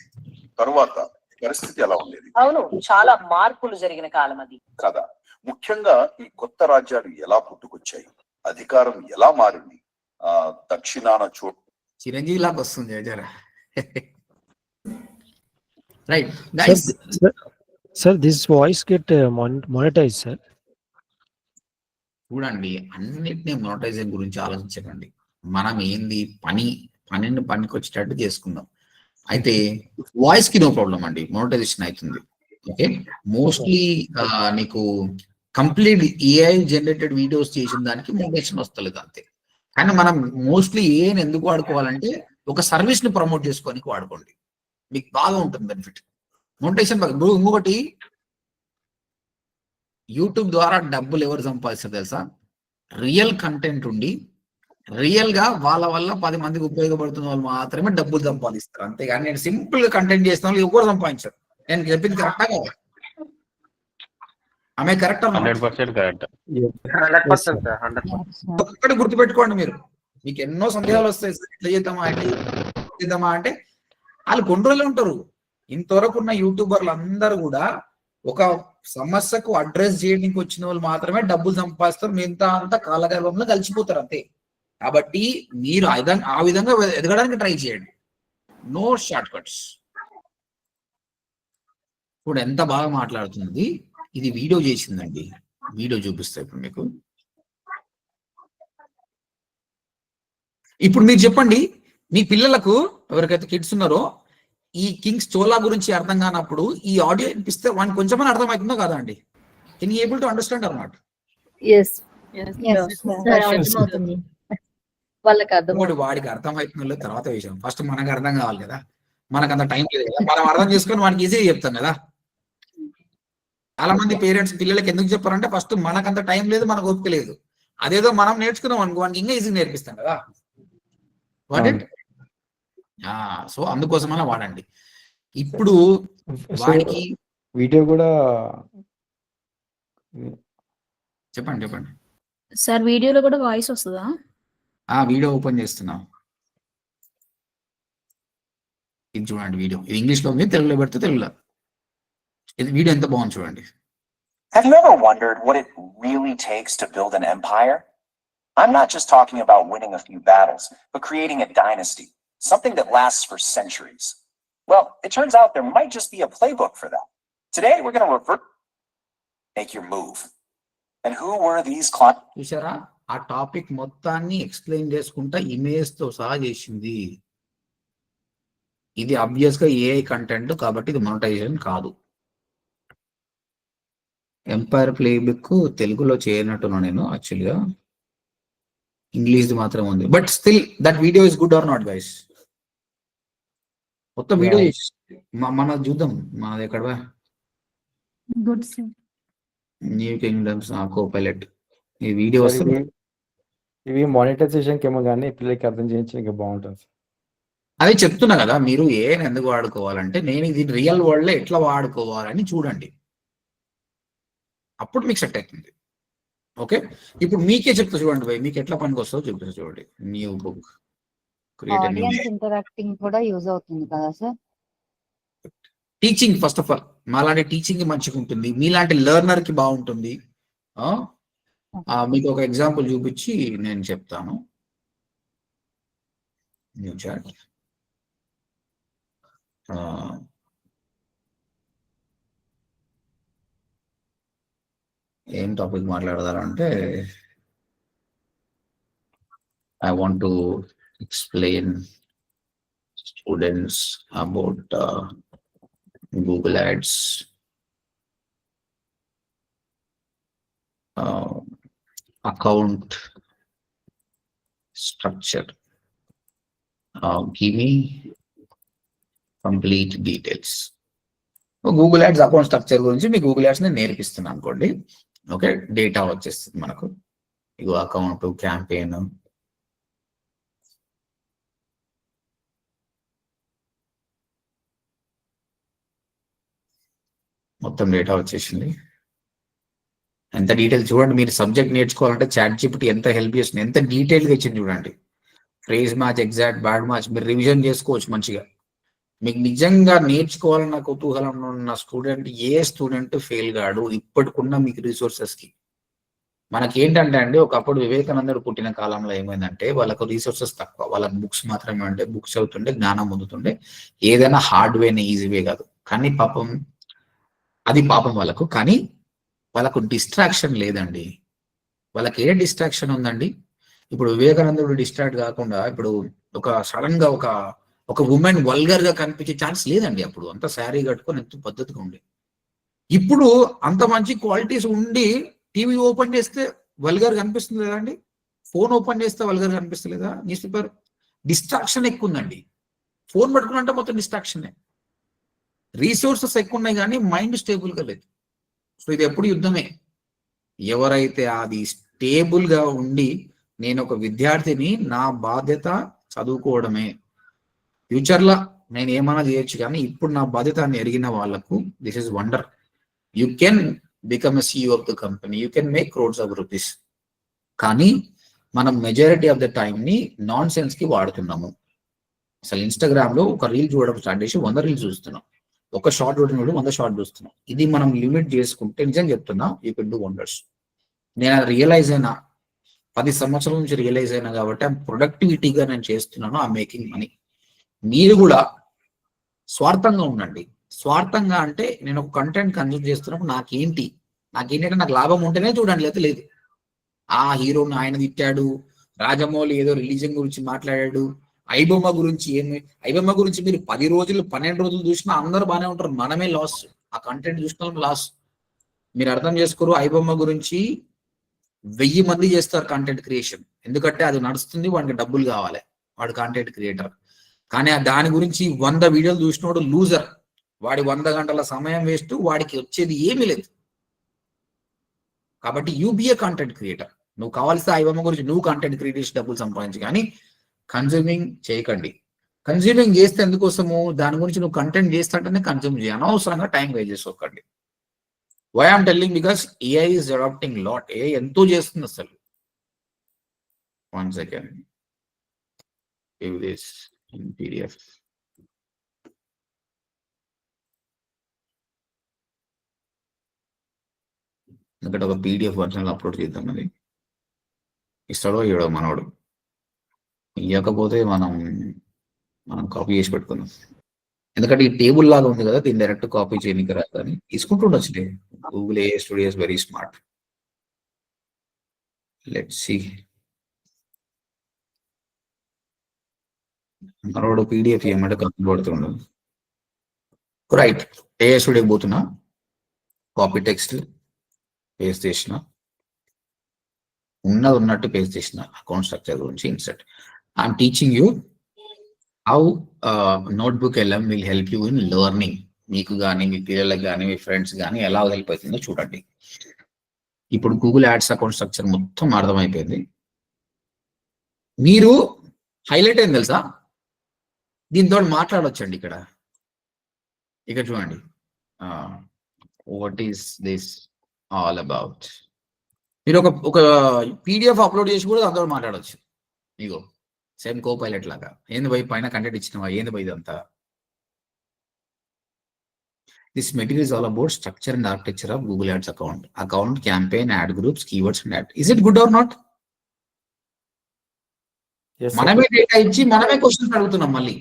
తరువాత పరిస్థితి ఎలా ఉండేది? అవును, చాలా మార్పులు జరిగిన కాలం అది కదా. ముఖ్యంగా ఈ కొత్త రాజ్యాలు ఎలా పుట్టుకొచ్చాయి, అధికారం ఎలా మారింది, దక్షిణాన చోటు చిరంజీవి లాగా వస్తుంది జరా. Right sir this voice get monetise sir. చూడండి, అన్నిటినీ మోనటైజేషన్ గురించి ఆలోచించకండి. మనం ఏంది పనికి వచ్చేటట్టు చేసుకుందాం. అయితే వాయిస్ కి నో ప్రాబ్లం అండి, మోనటైజేషన్ అవుతుంది. ఓకే, మోస్ట్లీ నీకు కంప్లీట్ ఏఐ జనరేటెడ్ వీడియోస్ చేసిన దానికి మోనటైజేషన్ వస్తలేదు అంతే. కానీ మనం మోస్ట్లీ ఏఐని ఎందుకు వాడుకోవాలంటే ఒక సర్వీస్ ని ప్రమోట్ చేసుకోనికి వాడుకోండి, మీకు బాగా ఉంటుంది బెనిఫిట్. మోనటైజేషన్ ఇంకొకటి, యూట్యూబ్ ద్వారా డబ్బులు ఎవరు సంపాదిస్తారు తెలుసా? రియల్ కంటెంట్ ఉండి రియల్ గా వాళ్ళ వల్ల 10 మందికి ఉపయోగపడుతున్న వాళ్ళు మాత్రమే డబ్బులు సంపాదిస్తారు. అంతేగాని నేను సింపుల్ గా కంటెంట్ చేసిన వాళ్ళు ఎవరు సంపాదించారు. నేను చెప్పింది కరెక్టా కదా? ఆమె కరెక్ట్ అన్న 100% కరెక్ట్. ఒక్కటి గుర్తుపెట్టుకోండి మీరు. మీకు ఎన్నో సందేహాలు వస్తాయి, ఎట్లా చేద్దామా అంటే వాళ్ళు కొన్ని రోజులు ఉంటారు. ఇంతవరకు ఉన్న యూట్యూబర్లు అందరూ కూడా ఒక సమస్యకు అడ్రస్ చేయడానికి వచ్చిన వాళ్ళు మాత్రమే డబ్బులు సంపాదిస్తారు. మిగతా అంతా కాలగర్భంలో కలిసిపోతారు అంతే. కాబట్టి మీరు ఆ విధంగా ఎదగడానికి ట్రై చేయండి. No shortcuts. ఇప్పుడు ఎంత బాగా మాట్లాడుతుంది. ఇది వీడియో చేసిందండి, వీడియో చూపిస్తా ఇప్పుడు మీకు. ఇప్పుడు మీరు చెప్పండి, మీ పిల్లలకు ఎవరికైతే కిడ్స్ ఉన్నారో ఈ కింగ్స్ చోళా గురించి అర్థం కానప్పుడు ఈ ఆడియో వినిపిస్తే వానికి కొంచెం అర్థమవుతుందో కదా అండి? Can you able to understand or not? వాళ్ళకి అర్థం. వాడికి అర్థమవుతుందో తర్వాత విషయం, ఫస్ట్ మనకు అర్థం కావాలి కదా. మనకు అంత టైం లేదు కదా, మనం అర్థం చేసుకొని వానికి ఈజీగా చెప్తాం కదా. చాలా మంది పేరెంట్స్ పిల్లలకి ఎందుకు చెప్పారంటే ఫస్ట్ మనకంత టైం లేదు, మనకు ఓపిక లేదు. అదేదో మనం నేర్చుకున్నాం అనుకో వానికి ఇంకా ఈజీగా నేర్పిస్తాం కదా. సో అందుకోసమలా వాడండి. ఇప్పుడు వాడికి వీడియో కూడా చెప్పండి సార్. వీడియోలో కూడా వాయిస్ వస్తుందా? వీడియో ఓపెన్ చేస్తున్నాం. ఇది చూడండి వీడియో. ఇది ఇంగ్లీష్ లో ఉంది, తెలుగులో పెడితే తెలుగులో. ఇది వీడియో ఎంత బాగుంది చూడండి. Have you ever wondered what it really takes to build an empire? I'm not just talking about winning a few battles, but creating a dynasty, something that lasts for centuries. Well, it turns out there might just be a playbook for that. Today, we're going to make your move. And who were these clients? చూసారా, ఆ topic మొత్తాన్ని explain చేసుకుంటా image తో సహా చేసింది. ఇది obvious గా AI content కాబట్టి ఇది మానిటైజేషన్ కాదు. ఎంపైర్ ప్లేబుక్ తెలుగులో చేయనట్టున్నా నేను, యాక్చువల్గా ఇంగ్లీష్ మాత్రం ఉంది. But still that video is good or not guys? మొత్తం వీడియో మన చూద్దాం. మనది ఎక్కడ good sir. New kingdoms co-pilot ఈ వీడియో వస్తుంది. ఇవి మానిటైజేషన్ కేమో కానీ పిల్లలకి అర్థం చేయించి ఇంకా బాగుంటుంది. అదే చెప్తున్నా కదా, మీరు ఏఐని ఎందుకు వాడుకోవాలంటే నేను ఇది రియల్ వరల్డ్ లో ఎట్లా వాడుకోవాలని చూడండి, అప్పుడు మీకు సెట్ అవుతుంది. ఓకే, ఇప్పుడు మీకే చెప్తా చూడండి భయ్, మీకు ఎట్లా పనికి వస్తుందో చెప్తా చూడండి. న్యూ బుక్ ఆడియన్స్ ఇంటరాక్టింగ్ కూడా యూజ్ అవుతుంది కదా sir? Teaching first of all మాలాంటి టీచింగ్ మంచిగా ఉంటుంది, మీలాంటి లెర్నర్ కి బాగుంటుంది. మీకు ఒక ఎగ్జాంపుల్ చూపించి నేను చెప్తాను. New chat. ఏం టాపిక్ మాట్లాడదారంటే I want to explain students about Google Ads, account structure. Give me complete details. Google ads account structure గురించి మీ గూగుల్ యాడ్స్ నేను నేర్పిస్తున్నాను అనుకోండి. ఓకే, డేటా వచ్చేస్తుంది మనకు. ఇగో అకౌంట్, క్యాంపెయిన్, మొత్తం డేటా వచ్చేసింది. ఎంత డీటెయిల్ చూడండి. మీరు సబ్జెక్ట్ నేర్చుకోవాలంటే చాట్ జీపీటీ ఎంత హెల్ప్ చేస్తుంది, ఎంత డీటెయిల్గా ఇచ్చింది చూడండి. Phrase match, exact, bad match మీరు రివిజన్ చేసుకోవచ్చు మంచిగా. మీకు నిజంగా నేర్చుకోవాలన్న కుతూహలం ఉన్న స్టూడెంట్, ఏ స్టూడెంట్ ఫెయిల్ కాడు ఇప్పటికున్న మీకు రిసోర్సెస్కి. మనకి ఏంటంటే అండి, ఒకప్పుడు వివేకానందుడు పుట్టిన కాలంలో ఏమైందంటే వాళ్ళకు రిసోర్సెస్ తక్కువ, వాళ్ళకి బుక్స్ మాత్రమే అంటే బుక్స్ అవుతుండే, జ్ఞానం పొందుతుండే. ఏదైనా హార్డ్ వేనే ఈజీ వే కాదు. కానీ పాపం అది పాపం వాళ్ళకు. కానీ వాళ్ళకు డిస్ట్రాక్షన్ లేదండి. వాళ్ళకి ఏ డిస్ట్రాక్షన్ ఉందండి? ఇప్పుడు వివేకానందుడు డిస్ట్రాక్ట్ కాకుండా ఇప్పుడు ఒక సడన్ గా ఒక ఉమెన్ వల్గర్ గా కనిపించే ఛాన్స్ లేదండి. అప్పుడు అంత శారీ కట్టుకొని ఎంతో పద్ధతిగా ఉండే. ఇప్పుడు అంత మంచి క్వాలిటీస్ ఉండి టీవీ ఓపెన్ చేస్తే వల్గర్ కనిపిస్తుంది కదండి, ఫోన్ ఓపెన్ చేస్తే వల్గర్ కనిపిస్తలేదా? Newspaper. డిస్ట్రాక్షన్ ఎక్కువ ఉందండి. ఫోన్ పట్టుకున్నంటే మొత్తం డిస్ట్రాక్షనే. రిసోర్సెస్ ఎక్కువ ఉన్నాయి కానీ మైండ్ స్టేబుల్గా లేదు. సో ఇది ఎప్పుడు యుద్ధమే. ఎవరైతే అది స్టేబుల్గా ఉండి నేను ఒక విద్యార్థిని, నా బాధ్యత చదువుకోవడమే, ఫ్యూచర్లో నేను ఏమైనా చేయొచ్చు కానీ ఇప్పుడు నా బాధ్యత అని ఎరిగిన వాళ్ళకు this is wonder. You can become a CEO of the company, you can make crores of rupees. కానీ మనం మెజారిటీ ఆఫ్ ద టైంని నాన్ సెన్స్కి వాడుతున్నాము. అసలు ఇన్స్టాగ్రామ్లో ఒక రీల్ చూడడం స్టార్ట్ చేసి 100 రీల్స్ చూస్తున్నాం. ఒక షార్ట్ చూడడం 100 షార్ట్ చూస్తున్నాం. ఇది మనం లిమిట్ చేసుకుంటే నిజం చెప్తున్నా, యూ కెన్ డూ వండర్స్. నేను రియలైజ్ అయినా 10 సంవత్సరాల నుంచి రియలైజ్ అయినా కాబట్టి ప్రొడక్టివిటీగా నేను చేస్తున్నాను, ఆ మేకింగ్ మనీ. మీరు కూడా స్వార్థంగా ఉండండి. స్వార్థంగా అంటే నేను ఒక కంటెంట్ కన్జ్యూమ్ చేస్తున్నప్పుడు నాకేంటంటే నాకు లాభం ఉంటేనే చూడండి, లేకపోతే లేదు. ఆ హీరోని ఆయన తిట్టాడు, రాజమౌళి ఏదో రిలీజన్ గురించి మాట్లాడాడు, ఐబొమ్మ గురించి మీరు 10 రోజులు 12 రోజులు చూసినా అందరూ బాగానే ఉంటారు, మనమే లాస్. ఆ కంటెంట్ చూసిన లాస్. మీరు అర్థం చేసుకోరు. ఐబొమ్మ గురించి 1000 మంది చేస్తారు కంటెంట్ క్రియేషన్, ఎందుకంటే అది నడుస్తుంది, వాడికి డబ్బులు కావాలి, వాడు కంటెంట్ క్రియేటర్. కానీ దాని గురించి 100 వీడియోలు చూసినోడు లూజర్. వాడి 100 గంటల సమయం వేస్ట్, వాడికి వచ్చేది ఏమీ లేదు. కాబట్టి you be a content creator. నువ్వు కావాల్సిన ఐబొమ్మ గురించి నువ్వు కంటెంట్ క్రియేట్ చేసి డబ్బులు సంపాదించు, కానీ కన్జ్యూమింగ్ చేయకండి. కన్జ్యూమింగ్ చేస్తే ఎందుకోసము, దాని గురించి నువ్వు కంటెంట్ చేస్తుంటేనే కన్జ్యూమ్ చేయాలి, అనవసరంగా టైం వేస్ట్ చేసుకోకండి. Why I'm telling, because AI is adapting lot. AI ఎంతో చేస్తుంది అసలు. 1 second, give this in PDF. ఎందుకంటే ఒక PDF వర్షన్ అప్లోడ్ చేద్దాం. అది ఇస్తాడో ఇవ్వడో మనోడు. ఇవ్వకపోతే మనం కాపీ చేసి పెట్టుకుందాం. ఎందుకంటే ఈ టేబుల్ లాగా ఉంది కదా, దీన్ని డైరెక్ట్ కాపీ చేయడానికి రాదు అని తీసుకుంటుండొచ్చు. Google AI studio is very smart. Let's see. మనోడు PDF ఏమంటే కనబడుతుండు. రైట్, AI స్టూడియో పోతున్నా, కాపీ టెక్స్ట్ పేస్ట్ చేసిన, ఉన్నట్టు పేస్ట్ చేసిన, అకౌంట్ స్ట్రక్చర్ గురించి insert. I'm teaching you how notebook LM will help you in learning. మీకు కానీ, మీ పిల్లలకు కానీ, మీ ఫ్రెండ్స్ కానీ ఎలా హెల్ప్ అవుతుందో చూడండి. ఇప్పుడు గూగుల్ యాడ్స్ అకౌంట్ స్ట్రక్చర్ మొత్తం అర్థమైపోయింది. మీరు హైలైట్ అయింది తెలుసా, దీంతో మాట్లాడవచ్చండి. ఇక్కడ చూడండి, what is this all about. మీరు ఒక PDF అప్లోడ్ చేసి కూడా దాంతో మాట్లాడవచ్చు. ఇగో సేమ్ కో-పైలట్ లాగా. ఏంది భయ్ పైన కంటెంట్ ఇచ్చినవా, ఏంది భయ్ ఇదంతా. This material is all about structure and architecture of Google Ads account, campaign, ad groups, keywords and ad. Is it good or not? మనమే డేటా ఇచ్చి మనమే క్వశ్చన్స్ అడుగుతున్నాం, మళ్ళీ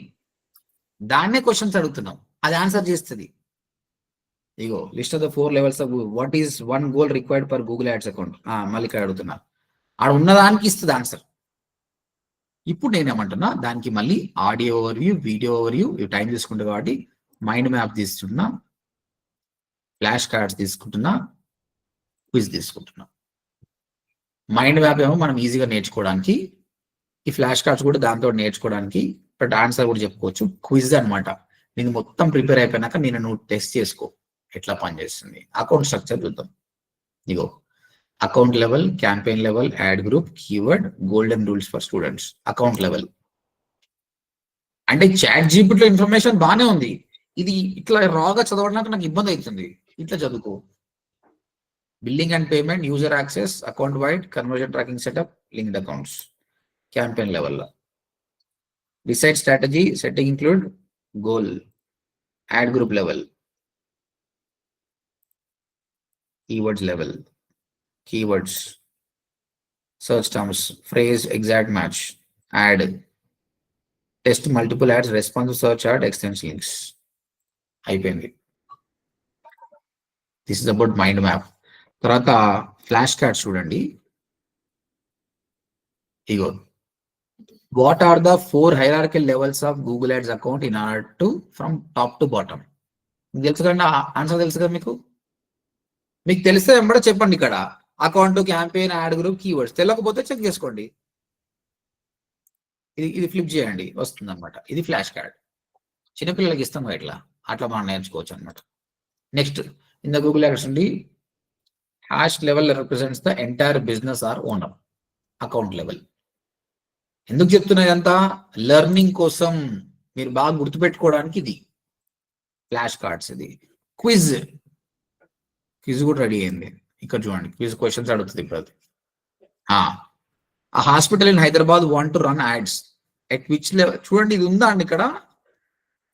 దాన్నే క్వశ్చన్స్ అడుగుతున్నాం, అది ఆన్సర్ చేస్తుంది. ఇగో list of the 4 levels of what is 1 goal required for Google ads account. మళ్ళీ ఇక్కడ అడుగుతున్నా, ఆడ ఉన్నదానికి ఇస్తుంది ఆన్సర్. ఇప్పుడు నేనేమంటున్నా, దానికి మళ్ళీ ఆడియో ఓవర్వ్యూ, వీడియో ఓవర్వ్యూ, ఇవి టైం తీసుకుంటా కాబట్టి మైండ్ మ్యాప్ తీసుకుంటున్నా, ఫ్లాష్ కార్డ్స్ తీసుకుంటున్నా, క్విజ్ తీసుకుంటున్నా. మైండ్ మ్యాప్ ఏమో మనం ఈజీగా నేర్చుకోవడానికి, ఈ ఫ్లాష్ కార్డ్స్ కూడా దాంతో నేర్చుకోవడానికి, బట్ ఆన్సర్ కూడా చెప్పుకోవచ్చు. క్విజ్ అనమాట, నేను మొత్తం ప్రిపేర్ అయిపోయినాక నేను నువ్వు టెస్ట్ చేసుకో ఎట్లా పనిచేస్తుంది. అకౌంట్ స్ట్రక్చర్ చూద్దాం. ఇగో account level, campaign level, ad group, keyword, golden rules for students. Account level అంటే చాట్ జీపీటీలో ఇన్ఫర్మేషన్ బాగానే ఉంది, ఇది ఇట్లా రాగా చదవడానికి నాకు ఇబ్బంది అవుతుంది. ఇట్లా చదువుకో. Billing and payment, user access, account wide, conversion tracking setup, linked accounts. Campaign లెవెల్లో decide strategy, setting include, goal. Ad group level, keywords level, keywords, search terms, phrase, exact match, add, test multiple ads, responsive search ad, extension links. అయిపోయింది. This is about mind map. తర్వాత flash cards చూడండి. ఇగో what are the 4 hierarchical levels of Google Ads account in order to from top to bottom. తెలుసు కదా, answer తెలుసు కదా మీకు. మీకు తెలిస్తే వెంబడే చెప్పండి. ఇక్కడ account, campaign, add group, keywords. తెలియకపోతే చెక్ చేసుకోండి. ఇది ఫ్లిప్ చేయండి, వస్తుంది అనమాట. ఇది ఫ్లాష్ కార్డ్. చిన్నపిల్లలకి ఇస్తాం ఇట్లా, అట్లా మనం నేర్చుకోవచ్చు అనమాట. Next in the Google ads నుండి hash level represents the entire business or owner. Account level ఎందుకు చెప్తున్నది అంతా, లెర్నింగ్ కోసం మీరు బాగా గుర్తుపెట్టుకోవడానికి. ఇది ఫ్లాష్ కార్డ్స్. ఇది క్విజ్. క్విజ్ కూడా రెడీ అయింది. ఇక్కడ చూడండి, క్విజ్ క్వశ్చన్స్ అడుగుతుంది. ఇప్పుడు అది ఆ hospital in Hyderabad want to run ads at which level. చూడండి, ఇది ఉందా అండి ఇక్కడ.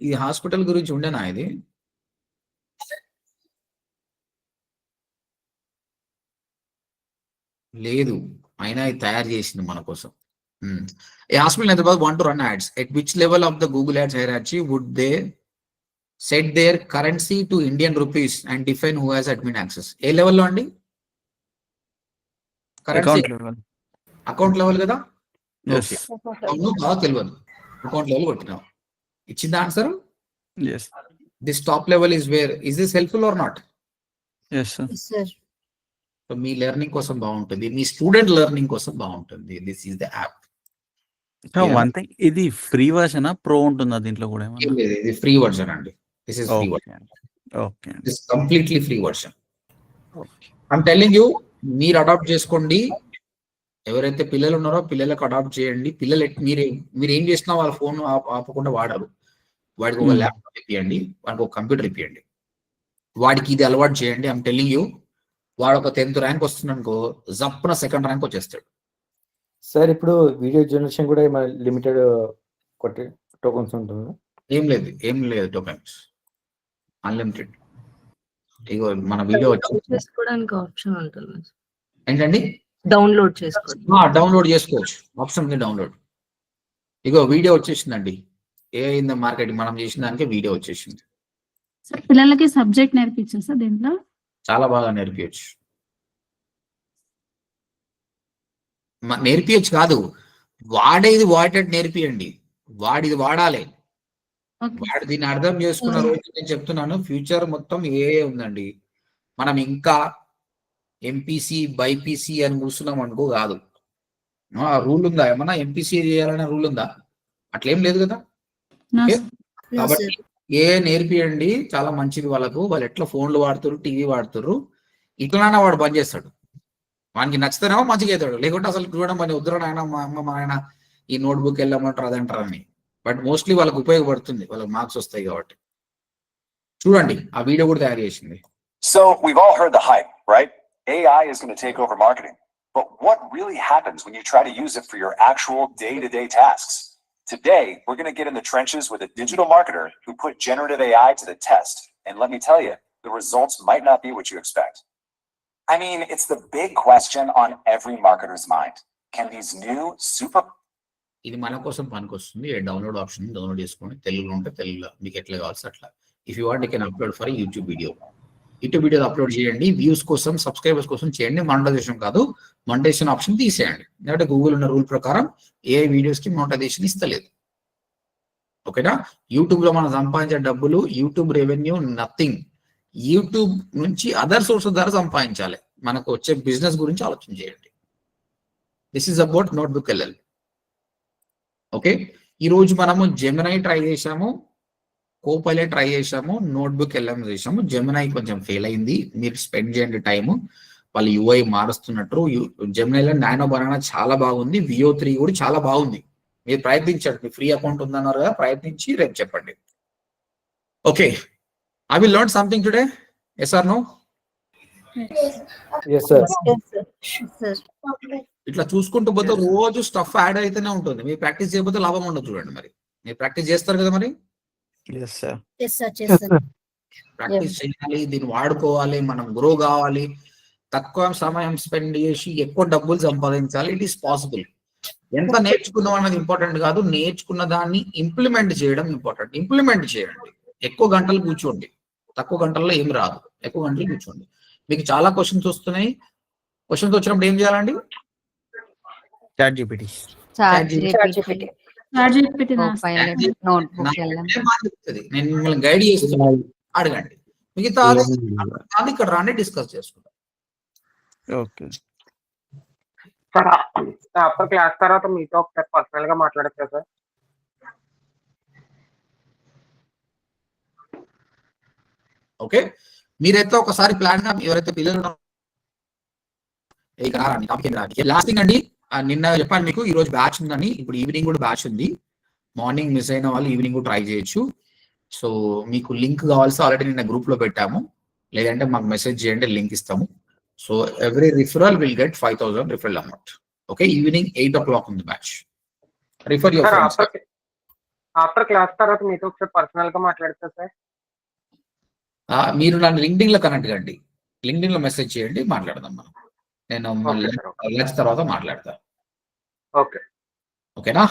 ఈ హాస్పిటల్ గురించి ఉండేనా ఇది? లేదు, అయినా ఇది తయారు చేసింది మన కోసం. A hospital in Hyderabad want to run ads. At which level of the Google Ads hierarchy would they set their currency to Indian rupees and define who has admin access? A level lo andi? Account level kada? Yes. Avunu baga telvadu. Account level kottinavu. Ichhinda answer? Yes. This top level is where, is this helpful or not? Yes, sir. Yes, sir. So me learning కోసం బాగుంటుంది, మీ student learning కోసం బాగుంటుంది. This is the app. One thing, ఇది free version pro ఉంటుందా దీంట్లో కూడా? ఇది free version అండి. This is free version. Okay, this completely free version. I'm telling you, మీరు అడాప్ట్ చేసుకోండి. ఎవరైతే పిల్లలు ఉన్నారో పిల్లలకు అడాప్ట్ చేయండి. పిల్లలు మీరు ఏం చేసినా వాళ్ళ ఫోన్ ఆపకుండా వాడరు. వాడికి ఒక ల్యాప్టాప్ ఇప్పియండి, వాడికి ఒక కంప్యూటర్ ఇప్పియండి, వాడికి ఇది అలవాటు చేయండి. ఐమ్ టెల్లింగ్ యూ, వాడు ఒక 10th ర్యాంక్ వస్తున్నానుకో, జప్పున 2nd ర్యాంక్ వచ్చేస్తాడు. సార్ ఇప్పుడు వీడియో జనరేషన్ కూడా లిమిటెడ్ టోకన్స్ ఉంటుంది? ఏం లేదు టోకన్స్, అన్లిమిటెడ్. ఇగో మన వీడియో చేసుకోవడానికి ఆప్షన్ ఉంటుంది ఏంటండి, డౌన్లోడ్ చేసుకోవచ్చు. ఆప్షన్ ఉంది డౌన్లోడ్. ఇగో వీడియో వచ్చేసిందండి. ఇన్ ద మార్కెటింగ్ మనం చేసిన దానికి వీడియో వచ్చేసింది. సార్ పిల్లలకి సబ్జెక్ట్ నేర్పించారు సార్ దీంట్లో? చాలా బాగా నేర్పియచ్చు కాదు, వాడేది వాడేటట్టు నేర్పియండి. వాడిది వాడాలి. వాడు దీన్ని అర్థం చేసుకున్న రోజు నేను చెప్తున్నాను, ఫ్యూచర్ మొత్తం ఏ ఉందండి. మనం ఇంకా ఎంపీసీ బైపీసీ అని కూర్చున్నాం అనుకో కాదు. రూల్ ఉందా ఏమన్నా? ఎంపీసీ చేయాలనే రూల్ ఉందా? అట్లేం లేదు కదా. కాబట్టి ఏ నేర్పియండి, చాలా మంచిది వాళ్ళకు. వాళ్ళు ఎట్లా ఫోన్లు వాడుతారు, టీవీ వాడుతారు, ఇట్లనైనా వాడు బంద్ చేస్తాడు. వానికి నచ్చితేనేమో మంచిగా అవుతాడు, లేకుంటే అసలు చూడడం పని వద్దురా నాయన, మా అమ్మ మా ఆయన ఈ నోట్బుక్ వెళ్ళమంటారు అదంటారని. బట్ మోస్ట్లీ వాళ్ళకి ఉపయోగపడుతుంది, వాళ్ళకి మార్క్స్ వస్తాయి కాబట్టి. చూడండి, ఆ వీడియో కూడా తయారు చేసింది. So we've all heard the hype, right? AI is going to take over marketing. But what really happens when you try to use it for your actual day-to-day tasks? Today, we're going to get in the trenches with a digital marketer who put generative AI to the test And let me tell you, the results might not be what you expect. I mean, it's the big question on every marketer's mind. Can these new super ఇది మన కోసం పనికొస్తుంది. Download option download చేసుకోండి. తెలుగులో ఉంటే తెలుగులో మీకు ఎట్లా కావాల్సి అట్లా. If you want you can upload for YouTube video. YouTube video upload చేయండి. వ్యూస్ కోసం సబ్స్క్రైబర్స్ కోసం చేయండి. మానిటైజేషన్ కాదు, మానిటైజేషన్ ఆప్షన్ తీసేయండి. ఎందుకంటే గూగుల్ ఉన్న రూల్ ప్రకారం ఏ వీడియోస్ కి మానిటైజేషన్ ఇస్తలేదు. ఓకేనా? యూట్యూబ్ లో మనం సంపాదించే డబ్బులు యూట్యూబ్ రెవెన్యూ నథింగ్. యూట్యూబ్ నుంచి అదర్ సోర్సెస్ ద్వారా సంపాదించాలి. మనకు వచ్చే బిజినెస్ గురించి ఆలోచన చేయండి. This is about notebook L L. Okay, ఈ రోజు మనము జెమినై ట్రై చేసాము, కోపైలట్ ట్రై చేసాము, నోట్బుక్ ఎల్ఎం చేసాము. జెమినై కొంచెం ఫెయిల్ అయింది. మీరు స్పెండ్ చేయండి టైము. వాళ్ళు యూఐ మారుస్తున్నట్టు. జెమినైలో నానో బనానా చాలా బాగుంది. VO3 కూడా చాలా బాగుంది. మీరు ప్రయత్నించండి. మీ ఫ్రీ అకౌంట్ ఉందన్నారు కదా, ప్రయత్నించి రేపు చెప్పండి. Okay, I will learn something today. Yes or no? Yes, sir. ఇట్లా చూసుకుంటూ పోతే రోజు స్టఫ్ యాడ్ అయితేనే ఉంటుంది. మీరు ప్రాక్టీస్ చేయకపోతే లాభం ఉండదు. చూడండి, మరి మీరు ప్రాక్టీస్ చేస్తారు కదా, మరి ప్రాక్టీస్ చేయాలి, దీన్ని వాడుకోవాలి, మనం గ్రో కావాలి, తక్కువ సమయం స్పెండ్ చేసి ఎక్కువ డబ్బులు సంపాదించాలి. It is possible. ఎంత నేర్చుకున్నాం అన్నది ఇంపార్టెంట్ కాదు, నేర్చుకున్న దాన్ని ఇంప్లిమెంట్ చేయడం ఇంపార్టెంట్. ఇంప్లిమెంట్ చేయండి. ఎక్కువ గంటలు కూర్చోండి. తక్కువ గంటల్లో ఏం రాదు. ఎక్కువ గంటలు కూర్చోండి. మీకు చాలా క్వశ్చన్స్ వస్తున్నాయి. క్వశ్చన్స్ వచ్చినప్పుడు ఏం చేయాలండి? Chat G P T. నేను మిమ్మల్ని గైడ్ చేస్తున్నాను, అడగండి. మిగతా ఇక్కడ రాండి, డిస్కస్ చేసుకుంటాం. ఓకే సార్, ఆఫ్టర్ క్లాస్ తర్వాత మీతో ఒకసారి పర్సనల్ గా మాట్లాడచ్చు సార్? ఓకే, మీరైతే ఒకసారి ప్లాన్ గా ఎవరైతే పిల్లలు లాస్ట్ థింగ్ అండి, నిన్న చెప్పాను మీకు ఈ రోజు బ్యాచ్ ఉందని. ఇప్పుడు ఈవినింగ్ కూడా బ్యాచ్ ఉంది. మార్నింగ్ మిస్ అయిన వాళ్ళు ఈవినింగ్ కూడా ట్రై చేయొచ్చు. సో మీకు లింక్ కావాల్సి ఆల్రెడీ నిన్న గ్రూప్ లో పెట్టాము. లేదంటే మాకు మెసేజ్ చేయండి, లింక్ ఇస్తాము. So every referral will get 5,000 referral amount. Okay, evening 8 o'clock ఉంది batch. Refer your friends. After class తర్వాత మీతో ఒకసారి పర్సనల్ గా మాట్లాడతా సార్? మీరు నన్ను లింక్డ్ఇన్ లో కనెక్ట్ కండి. లింక్డ్ఇన్ లో మెసేజ్ చేయండి, మాట్లాడదాం మనం. నేను లంచ్ తర్వాత మాట్లాడతా. ఓకే, ఓకేనా?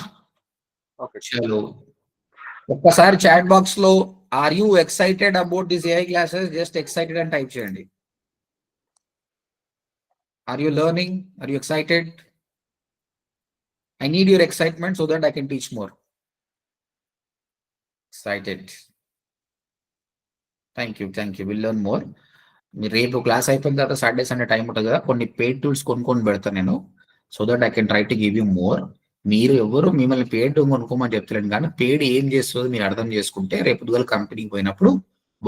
ఓకే. చలో, ఒక్కసారి చాట్ బాక్స్ లో are you excited about this AI classes, just excited అని టైప్ చేయండి. Are you learning? Are you excited? I need your excitement so that I can teach more. Excited. Thank you. We'll learn more. మీరు రేపు class అయిపోయిన తర్వాత Saturday Sunday time ఉంటుంది కదా, కొన్ని paid tools కొనుక్కొని పెడతాను నేను, so that I can try to give you more. మీరు ఎవరు మిమ్మల్ని పెయిడ్ కొనుక్కోమని చెప్తలేను, కానీ పెయిడ్ ఏం చేస్తుందో మీరు అర్థం చేసుకుంటే రేపు పొద్దుగాల కంపెనీకి పోయినప్పుడు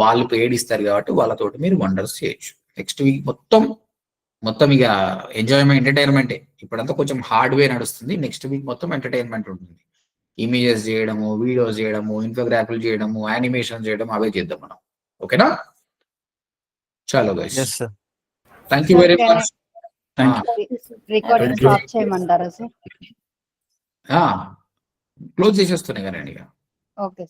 వాళ్ళు పెయిడ్ ఇస్తారు కాబట్టి వాళ్ళతోటి మీరు వండర్స్ చేయొచ్చు. నెక్స్ట్ వీక్ మొత్తం ఇక ఎంటర్టైన్మెంటే. ఇప్పుడంతా కొంచెం హార్డ్వేర్ నడుస్తుంది. నెక్స్ట్ వీక్ మొత్తం ఎంటర్టైన్మెంట్ ఉంటుంది. ఇమేజెస్ చేయడము, వీడియోస్ చేయడము, ఇన్ఫోగ్రాఫిక్లు చేయడము, యానిమేషన్ చేయడం, అవే చేద్దాం మనం. ఓకేనా? చలో guys, thank you very much. Recording stop చేయమంటారా సార్? క్లోజ్ చేసేస్తున్నాయి కానీ ఇక. ఓకే.